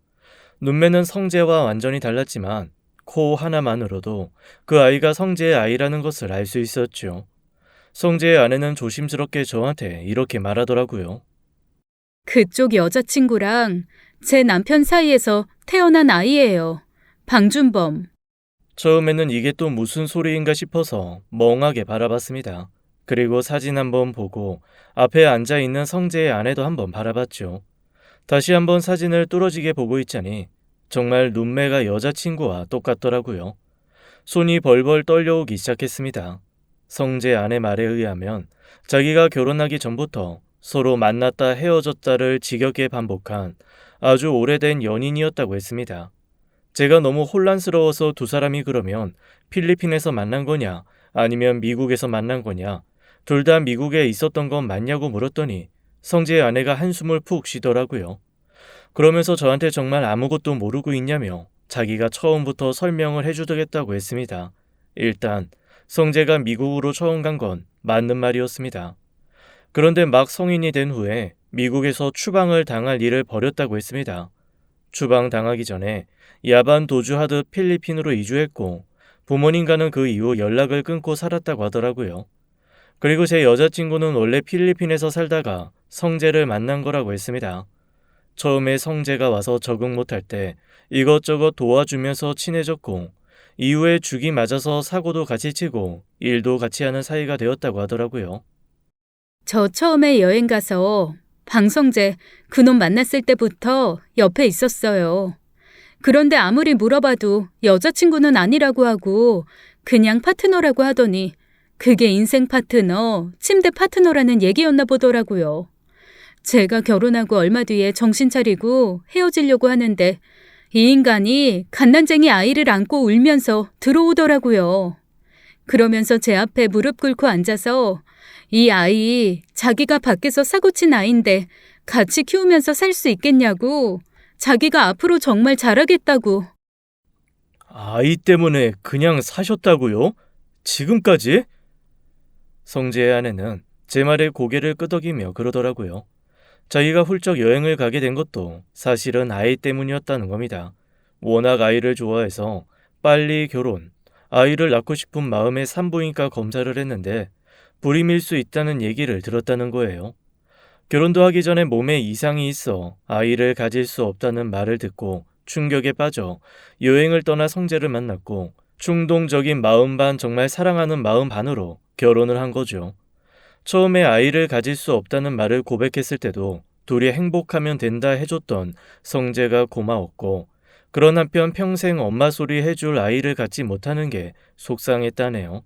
눈매는 성재와 완전히 달랐지만 코 하나만으로도 그 아이가 성재의 아이라는 것을 알 수 있었죠. 성재의 아내는 조심스럽게 저한테 이렇게 말하더라고요. 그쪽 여자친구랑 제 남편 사이에서 태어난 아이예요. 방준범. 처음에는 이게 또 무슨 소리인가 싶어서 멍하게 바라봤습니다. 그리고 사진 한번 보고 앞에 앉아있는 성재의 아내도 한번 바라봤죠. 다시 한번 사진을 뚫어지게 보고 있자니 정말 눈매가 여자친구와 똑같더라고요. 손이 벌벌 떨려오기 시작했습니다. 성재 아내 말에 의하면 자기가 결혼하기 전부터 서로 만났다 헤어졌다를 지겹게 반복한 아주 오래된 연인이었다고 했습니다. 제가 너무 혼란스러워서 두 사람이 그러면 필리핀에서 만난 거냐 아니면 미국에서 만난 거냐 둘 다 미국에 있었던 건 맞냐고 물었더니 성재의 아내가 한숨을 푹 쉬더라고요. 그러면서 저한테 정말 아무것도 모르고 있냐며 자기가 처음부터 설명을 해주겠다고 했습니다. 일단 성재가 미국으로 처음 간 건 맞는 말이었습니다. 그런데 막 성인이 된 후에 미국에서 추방을 당할 일을 벌였다고 했습니다. 추방 당하기 전에 야반 도주하듯 필리핀으로 이주했고 부모님과는 그 이후 연락을 끊고 살았다고 하더라고요. 그리고 제 여자친구는 원래 필리핀에서 살다가 성재를 만난 거라고 했습니다. 처음에 성재가 와서 적응 못할 때 이것저것 도와주면서 친해졌고 이후에 죽이 맞아서 사고도 같이 치고 일도 같이 하는 사이가 되었다고 하더라고요. 저 처음에 여행 가서 방성재 그놈 만났을 때부터 옆에 있었어요. 그런데 아무리 물어봐도 여자친구는 아니라고 하고 그냥 파트너라고 하더니 그게 인생 파트너, 침대 파트너라는 얘기였나 보더라고요. 제가 결혼하고 얼마 뒤에 정신 차리고 헤어지려고 하는데 이 인간이 갓난쟁이 아이를 안고 울면서 들어오더라고요. 그러면서 제 앞에 무릎 꿇고 앉아서 이 아이 자기가 밖에서 사고친 아이인데 같이 키우면서 살 수 있겠냐고 자기가 앞으로 정말 잘하겠다고. 아이 때문에 그냥 사셨다고요? 지금까지? 성재의 아내는 제 말에 고개를 끄덕이며 그러더라고요. 자기가 훌쩍 여행을 가게 된 것도 사실은 아이 때문이었다는 겁니다. 워낙 아이를 좋아해서 빨리 결혼, 아이를 낳고 싶은 마음에 산부인과 검사를 했는데 불임일 수 있다는 얘기를 들었다는 거예요. 결혼도 하기 전에 몸에 이상이 있어 아이를 가질 수 없다는 말을 듣고 충격에 빠져 여행을 떠나 성재를 만났고 충동적인 마음 반 정말 사랑하는 마음 반으로 결혼을 한 거죠. 처음에 아이를 가질 수 없다는 말을 고백했을 때도 둘이 행복하면 된다 해줬던 성재가 고마웠고 그런 한편 평생 엄마 소리 해줄 아이를 갖지 못하는 게 속상했다네요.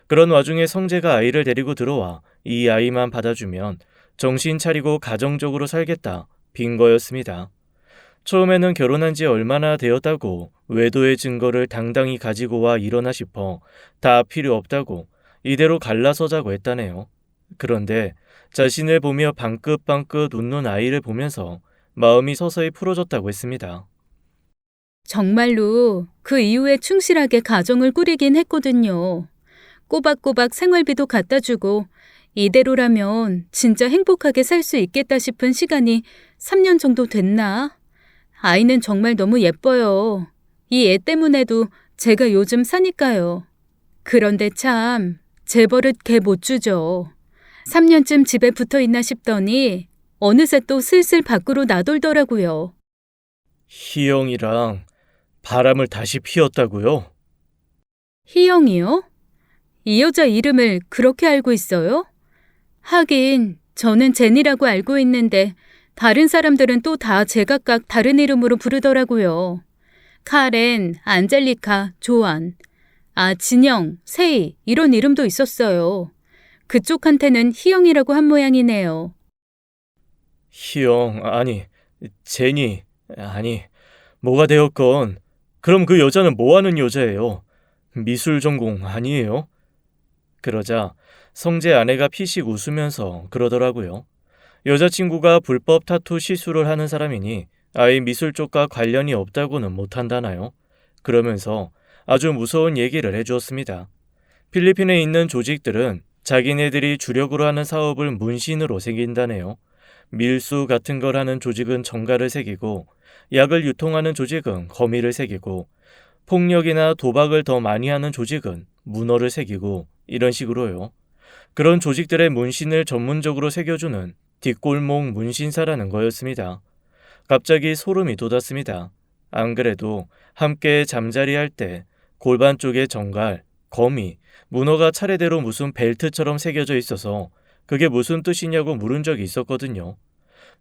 그런 와중에 성재가 아이를 데리고 들어와 이 아이만 받아주면 정신 차리고 가정적으로 살겠다 빈 거였습니다. 처음에는 결혼한 지 얼마나 되었다고 외도의 증거를 당당히 가지고 와 일어나 싶어 다 필요 없다고 이대로 갈라서자고 했다네요. 그런데 자신을 보며 방긋방긋 웃는 아이를 보면서 마음이 서서히 풀어졌다고 했습니다. 정말로 그 이후에 충실하게 가정을 꾸리긴 했거든요. 꼬박꼬박 생활비도 갖다 주고 이대로라면 진짜 행복하게 살 수 있겠다 싶은 시간이 3년 정도 됐나? 아이는 정말 너무 예뻐요. 이 애 때문에도 제가 요즘 사니까요. 그런데 참 제 버릇 개 못 주죠. 3년쯤 집에 붙어 있나 싶더니 어느새 또 슬슬 밖으로 나돌더라고요. 희영이랑 바람을 다시 피웠다고요? 희영이요? 이 여자 이름을 그렇게 알고 있어요? 하긴 저는 제니라고 알고 있는데 다른 사람들은 또 다 제각각 다른 이름으로 부르더라고요. 카렌, 안젤리카, 조안, 진영, 세이 이런 이름도 있었어요. 그쪽한테는 희영이라고 한 모양이네요. 희영, 아니, 제니, 아니, 뭐가 되었건 그럼 그 여자는 뭐 하는 여자예요? 미술 전공 아니에요? 그러자 성재 아내가 피식 웃으면서 그러더라고요. 여자친구가 불법 타투 시술을 하는 사람이니 아예 미술 쪽과 관련이 없다고는 못한다나요? 그러면서 아주 무서운 얘기를 해주었습니다. 필리핀에 있는 조직들은 자기네들이 주력으로 하는 사업을 문신으로 새긴다네요. 밀수 같은 걸 하는 조직은 정가를 새기고, 약을 유통하는 조직은 거미를 새기고, 폭력이나 도박을 더 많이 하는 조직은 문어를 새기고, 이런 식으로요. 그런 조직들의 문신을 전문적으로 새겨주는 뒷골목 문신사라는 거였습니다. 갑자기 소름이 돋았습니다. 안 그래도 함께 잠자리할 때 골반 쪽에 정갈, 거미, 문어가 차례대로 무슨 벨트처럼 새겨져 있어서 그게 무슨 뜻이냐고 물은 적이 있었거든요.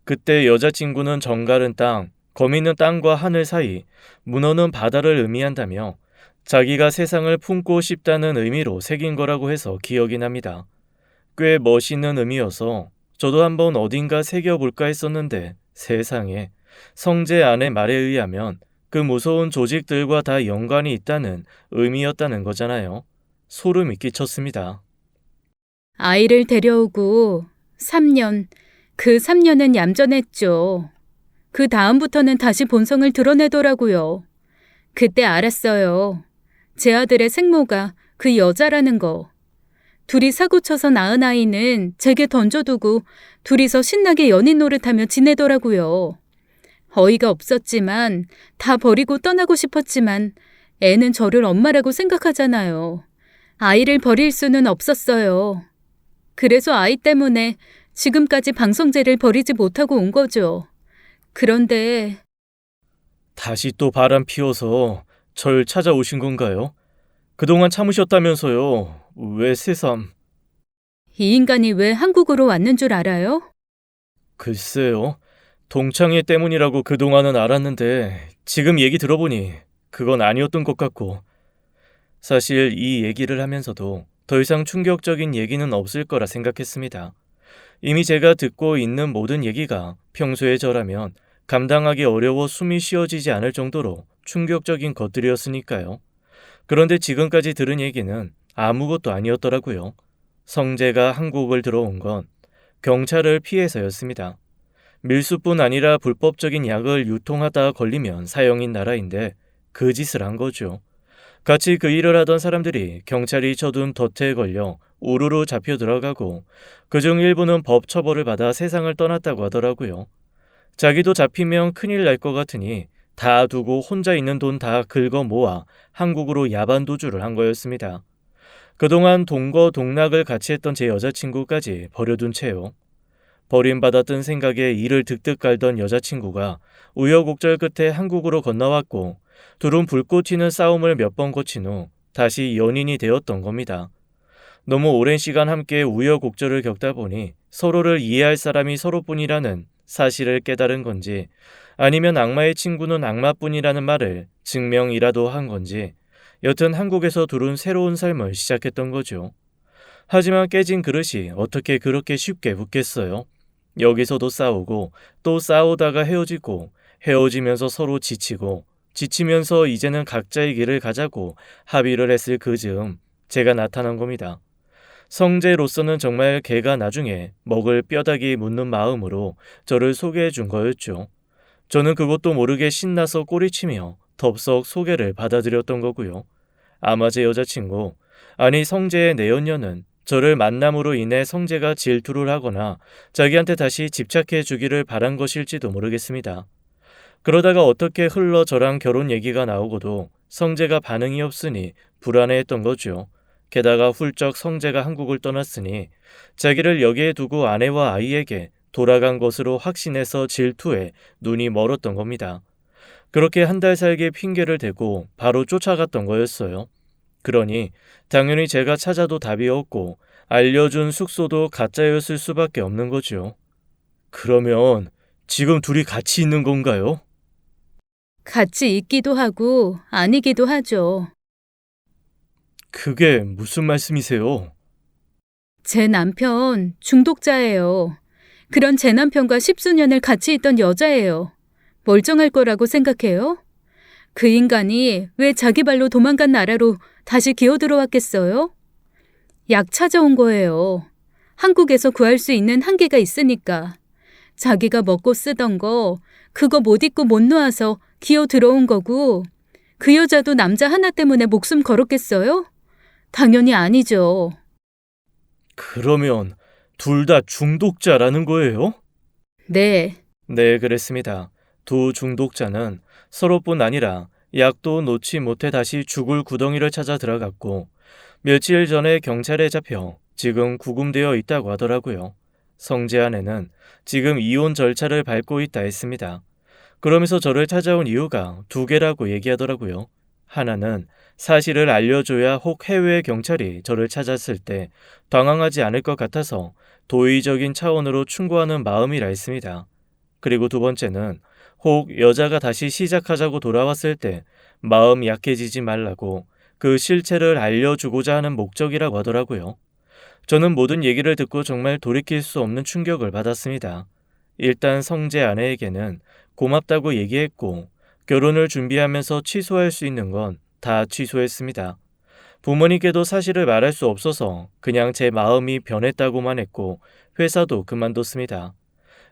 그때 여자친구는 정갈은 땅, 거미는 땅과 하늘 사이, 문어는 바다를 의미한다며 자기가 세상을 품고 싶다는 의미로 새긴 거라고 해서 기억이 납니다. 꽤 멋있는 의미여서 저도 한번 어딘가 새겨볼까 했었는데 세상에, 성재 아내 말에 의하면 그 무서운 조직들과 다 연관이 있다는 의미였다는 거잖아요. 소름이 끼쳤습니다. 아이를 데려오고 3년, 그 3년은 얌전했죠. 그 다음부터는 다시 본성을 드러내더라고요. 그때 알았어요. 제 아들의 생모가 그 여자라는 거. 둘이 사고쳐서 낳은 아이는 제게 던져두고 둘이서 신나게 연인 노릇하며 지내더라고요. 어이가 없었지만 다 버리고 떠나고 싶었지만 애는 저를 엄마라고 생각하잖아요. 아이를 버릴 수는 없었어요. 그래서 아이 때문에 지금까지 방성재를 버리지 못하고 온 거죠. 그런데 다시 또 바람 피워서 절 찾아오신 건가요? 그동안 참으셨다면서요. 왜 새삼? 이 인간이 왜 한국으로 왔는 줄 알아요? 글쎄요. 동창회 때문이라고 그동안은 알았는데 지금 얘기 들어보니 그건 아니었던 것 같고, 사실 이 얘기를 하면서도 더 이상 충격적인 얘기는 없을 거라 생각했습니다. 이미 제가 듣고 있는 모든 얘기가 평소에 저라면 감당하기 어려워 숨이 쉬어지지 않을 정도로 충격적인 것들이었으니까요. 그런데 지금까지 들은 얘기는 아무것도 아니었더라고요. 성재가 한국을 들어온 건 경찰을 피해서였습니다. 밀수뿐 아니라 불법적인 약을 유통하다 걸리면 사형인 나라인데 그 짓을 한 거죠. 같이 그 일을 하던 사람들이 경찰이 쳐둔 덫에 걸려 우르르 잡혀 들어가고 그중 일부는 법 처벌을 받아 세상을 떠났다고 하더라고요. 자기도 잡히면 큰일 날 것 같으니 다 두고 혼자 있는 돈 다 긁어 모아 한국으로 야반 도주를 한 거였습니다. 그동안 동거동락을 같이 했던 제 여자친구까지 버려둔 채요. 버림받았던 생각에 이를 득득 깔던 여자친구가 우여곡절 끝에 한국으로 건너왔고 둘은 불꽃 튀는 싸움을 몇 번 거친 후 다시 연인이 되었던 겁니다. 너무 오랜 시간 함께 우여곡절을 겪다 보니 서로를 이해할 사람이 서로뿐이라는 사실을 깨달은 건지, 아니면 악마의 친구는 악마뿐이라는 말을 증명이라도 한 건지, 여튼 한국에서 둘은 새로운 삶을 시작했던 거죠. 하지만 깨진 그릇이 어떻게 그렇게 쉽게 붙겠어요? 여기서도 싸우고 또 싸우다가 헤어지고 헤어지면서 서로 지치고 지치면서 이제는 각자의 길을 가자고 합의를 했을 그 즈음 제가 나타난 겁니다. 성재로서는 정말 걔가 나중에 먹을 뼈다귀 묻는 마음으로 저를 소개해 준 거였죠. 저는 그것도 모르게 신나서 꼬리치며 덥석 소개를 받아들였던 거고요. 아마 제 여자친구, 아니 성재의 내연녀는 저를 만남으로 인해 성재가 질투를 하거나 자기한테 다시 집착해 주기를 바란 것일지도 모르겠습니다. 그러다가 어떻게 흘러 저랑 결혼 얘기가 나오고도 성재가 반응이 없으니 불안해했던 거죠. 게다가 훌쩍 성재가 한국을 떠났으니 자기를 여기에 두고 아내와 아이에게 돌아간 것으로 확신해서 질투에 눈이 멀었던 겁니다. 그렇게 한 달 살기 핑계를 대고 바로 쫓아갔던 거였어요. 그러니 당연히 제가 찾아도 답이 없고 알려준 숙소도 가짜였을 수밖에 없는 거죠. 그러면 지금 둘이 같이 있는 건가요? 같이 있기도 하고 아니기도 하죠. 그게 무슨 말씀이세요? 제 남편 중독자예요. 그런 제 남편과 십수년을 같이 있던 여자예요. 멀쩡할 거라고 생각해요? 그 인간이 왜 자기 발로 도망간 나라로 다시 기어 들어왔겠어요? 약 찾아온 거예요. 한국에서 구할 수 있는 한계가 있으니까. 자기가 먹고 쓰던 거 그거 못 입고 못 놓아서 기어 들어온 거고 그 여자도 남자 하나 때문에 목숨 걸었겠어요? 당연히 아니죠. 그러면 둘 다 중독자라는 거예요? 네, 네, 그랬습니다. 두 중독자는 서로뿐 아니라 약도 놓지 못해 다시 죽을 구덩이를 찾아 들어갔고 며칠 전에 경찰에 잡혀 지금 구금되어 있다고 하더라고요. 성재 아내는 지금 이혼 절차를 밟고 있다 했습니다. 그러면서 저를 찾아온 이유가 두 개라고 얘기하더라고요. 하나는 사실을 알려줘야 혹 해외 경찰이 저를 찾았을 때 당황하지 않을 것 같아서 도의적인 차원으로 충고하는 마음이라 했습니다. 그리고 두 번째는 혹 여자가 다시 시작하자고 돌아왔을 때 마음 약해지지 말라고 그 실체를 알려주고자 하는 목적이라고 하더라고요. 저는 모든 얘기를 듣고 정말 돌이킬 수 없는 충격을 받았습니다. 일단 성재 아내에게는 고맙다고 얘기했고 결혼을 준비하면서 취소할 수 있는 건 다 취소했습니다. 부모님께도 사실을 말할 수 없어서 그냥 제 마음이 변했다고만 했고 회사도 그만뒀습니다.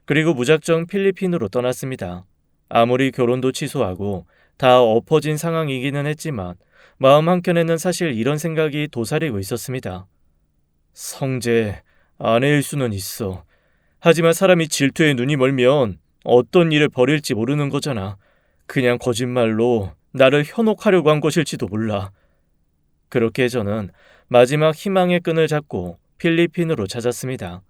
그리고 무작정 필리핀으로 떠났습니다. 아무리 결혼도 취소하고 다 엎어진 상황이기는 했지만 마음 한켠에는 사실 이런 생각이 도사리고 있었습니다. 성재, 아내일 수는 있어. 하지만 사람이 질투에 눈이 멀면 어떤 일을 벌일지 모르는 거잖아. 그냥 거짓말로 나를 현혹하려고 한 것일지도 몰라. 그렇게 저는 마지막 희망의 끈을 잡고 필리핀으로 찾았습니다.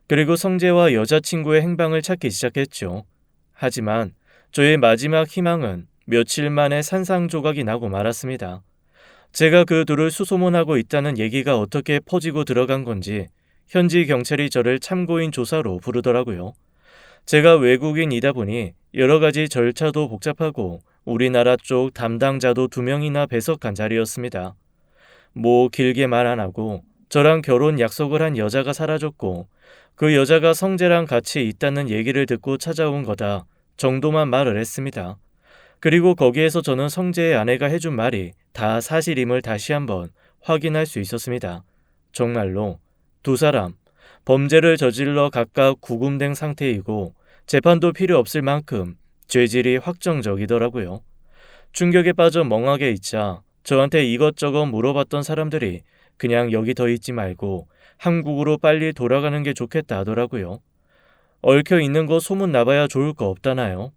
그리고 성재와 여자친구의 행방을 찾기 시작했죠. 하지만 저의 마지막 희망은 며칠 만에 산산조각이 나고 말았습니다. 제가 그 둘을 수소문하고 있다는 얘기가 어떻게 퍼지고 들어간 건지 현지 경찰이 저를 참고인 조사로 부르더라고요. 제가 외국인이다 보니 여러 가지 절차도 복잡하고 우리나라 쪽 담당자도 2명이나 배석한 자리였습니다. 뭐 길게 말 안 하고 저랑 결혼 약속을 한 여자가 사라졌고 그 여자가 성재랑 같이 있다는 얘기를 듣고 찾아온 거다 정도만 말을 했습니다. 그리고 거기에서 저는 성재의 아내가 해준 말이 다 사실임을 다시 한번 확인할 수 있었습니다. 정말로 두 사람 범죄를 저질러 각각 구금된 상태이고 재판도 필요 없을 만큼 죄질이 확정적이더라고요. 충격에 빠져 멍하게 있자 저한테 이것저것 물어봤던 사람들이 그냥 여기 더 있지 말고 한국으로 빨리 돌아가는 게 좋겠다 하더라고요. 얽혀 있는 거 소문 나봐야 좋을 거 없다나요?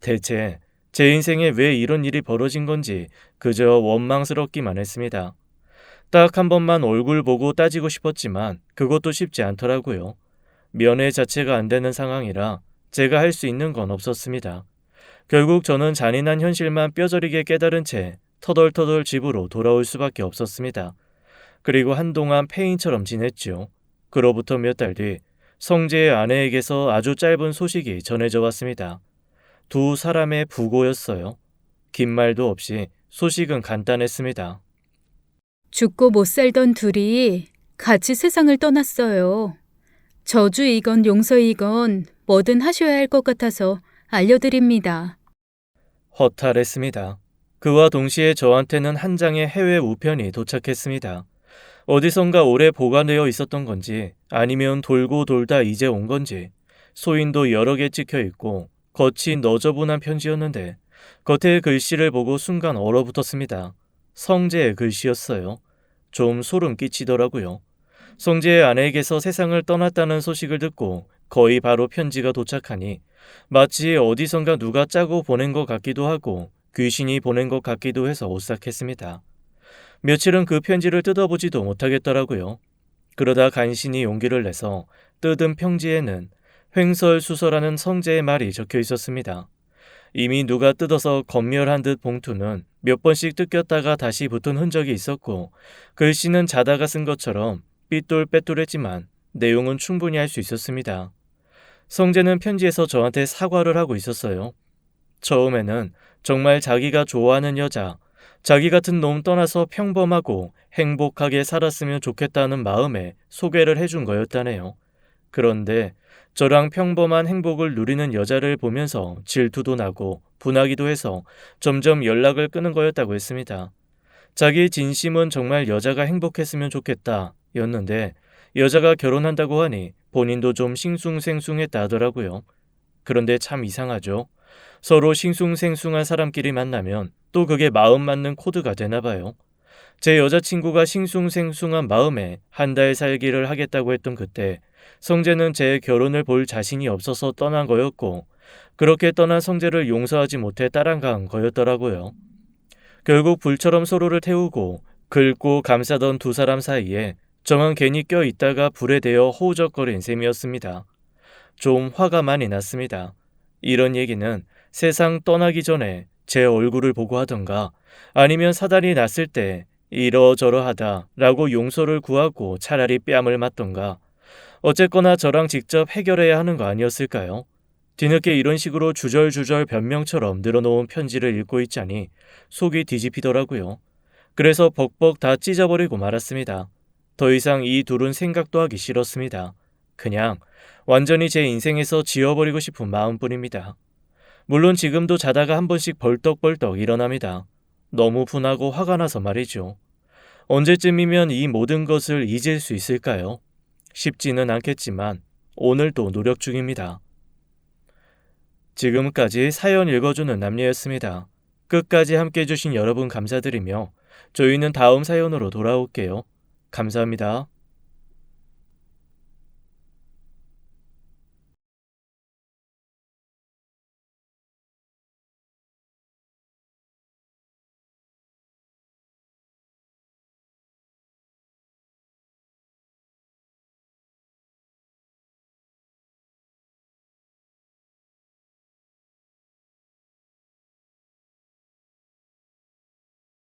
대체 제 인생에 왜 이런 일이 벌어진 건지 그저 원망스럽기만 했습니다. 딱 한 번만 얼굴 보고 따지고 싶었지만 그것도 쉽지 않더라고요. 면회 자체가 안 되는 상황이라 제가 할 수 있는 건 없었습니다. 결국 저는 잔인한 현실만 뼈저리게 깨달은 채 터덜터덜 집으로 돌아올 수밖에 없었습니다. 그리고 한동안 폐인처럼 지냈죠. 그로부터 몇 달 뒤 성재의 아내에게서 아주 짧은 소식이 전해져 왔습니다. 두 사람의 부고였어요. 긴 말도 없이 소식은 간단했습니다. 죽고 못 살던 둘이 같이 세상을 떠났어요. 저주이건 용서이건 뭐든 하셔야 할 것 같아서 알려드립니다. 허탈했습니다. 그와 동시에 저한테는 한 장의 해외 우편이 도착했습니다. 어디선가 오래 보관되어 있었던 건지 아니면 돌고 돌다 이제 온 건지 소인도 여러 개 찍혀 있고 겉이 너저분한 편지였는데 겉의 글씨를 보고 순간 얼어붙었습니다. 성재의 글씨였어요. 좀 소름 끼치더라고요. 성재의 아내에게서 세상을 떠났다는 소식을 듣고 거의 바로 편지가 도착하니 마치 어디선가 누가 짜고 보낸 것 같기도 하고 귀신이 보낸 것 같기도 해서 오싹했습니다. 며칠은 그 편지를 뜯어보지도 못하겠더라고요. 그러다 간신히 용기를 내서 뜯은 편지에는 횡설수설하는 성재의 말이 적혀 있었습니다. 이미 누가 뜯어서 검열한 듯 봉투는 몇 번씩 뜯겼다가 다시 붙은 흔적이 있었고 글씨는 자다가 쓴 것처럼 삐뚤빼뚤했지만 내용은 충분히 알 수 있었습니다. 성재는 편지에서 저한테 사과를 하고 있었어요. 처음에는 정말 자기가 좋아하는 여자, 자기 같은 놈 떠나서 평범하고 행복하게 살았으면 좋겠다는 마음에 소개를 해준 거였다네요. 그런데 저랑 평범한 행복을 누리는 여자를 보면서 질투도 나고 분하기도 해서 점점 연락을 끊은 거였다고 했습니다. 자기의 진심은 정말 여자가 행복했으면 좋겠다 였는데 여자가 결혼한다고 하니 본인도 좀 싱숭생숭했다 하더라고요. 그런데 참 이상하죠. 서로 싱숭생숭한 사람끼리 만나면 또 그게 마음 맞는 코드가 되나 봐요. 제 여자친구가 싱숭생숭한 마음에 한 달 살기를 하겠다고 했던 그때 성재는 제 결혼을 볼 자신이 없어서 떠난 거였고 그렇게 떠난 성재를 용서하지 못해 따라간 거였더라고요. 결국 불처럼 서로를 태우고 긁고 감싸던 두 사람 사이에 저만 괜히 껴있다가 불에 대어 허우적거린 셈이었습니다. 좀 화가 많이 났습니다. 이런 얘기는 세상 떠나기 전에 제 얼굴을 보고 하던가 아니면 사달이 났을 때 이러저러하다 라고 용서를 구하고 차라리 뺨을 맞던가 어쨌거나 저랑 직접 해결해야 하는 거 아니었을까요? 뒤늦게 이런 식으로 주절주절 변명처럼 늘어놓은 편지를 읽고 있자니 속이 뒤집히더라고요. 그래서 벅벅 다 찢어버리고 말았습니다. 더 이상 이 둘은 생각도 하기 싫었습니다. 그냥 완전히 제 인생에서 지워버리고 싶은 마음뿐입니다. 물론 지금도 자다가 한 번씩 벌떡벌떡 일어납니다. 너무 분하고 화가 나서 말이죠. 언제쯤이면 이 모든 것을 잊을 수 있을까요? 쉽지는 않겠지만 오늘도 노력 중입니다. 지금까지 사연 읽어주는 남녀였습니다. 끝까지 함께 해주신 여러분 감사드리며 저희는 다음 사연으로 돌아올게요. 감사합니다.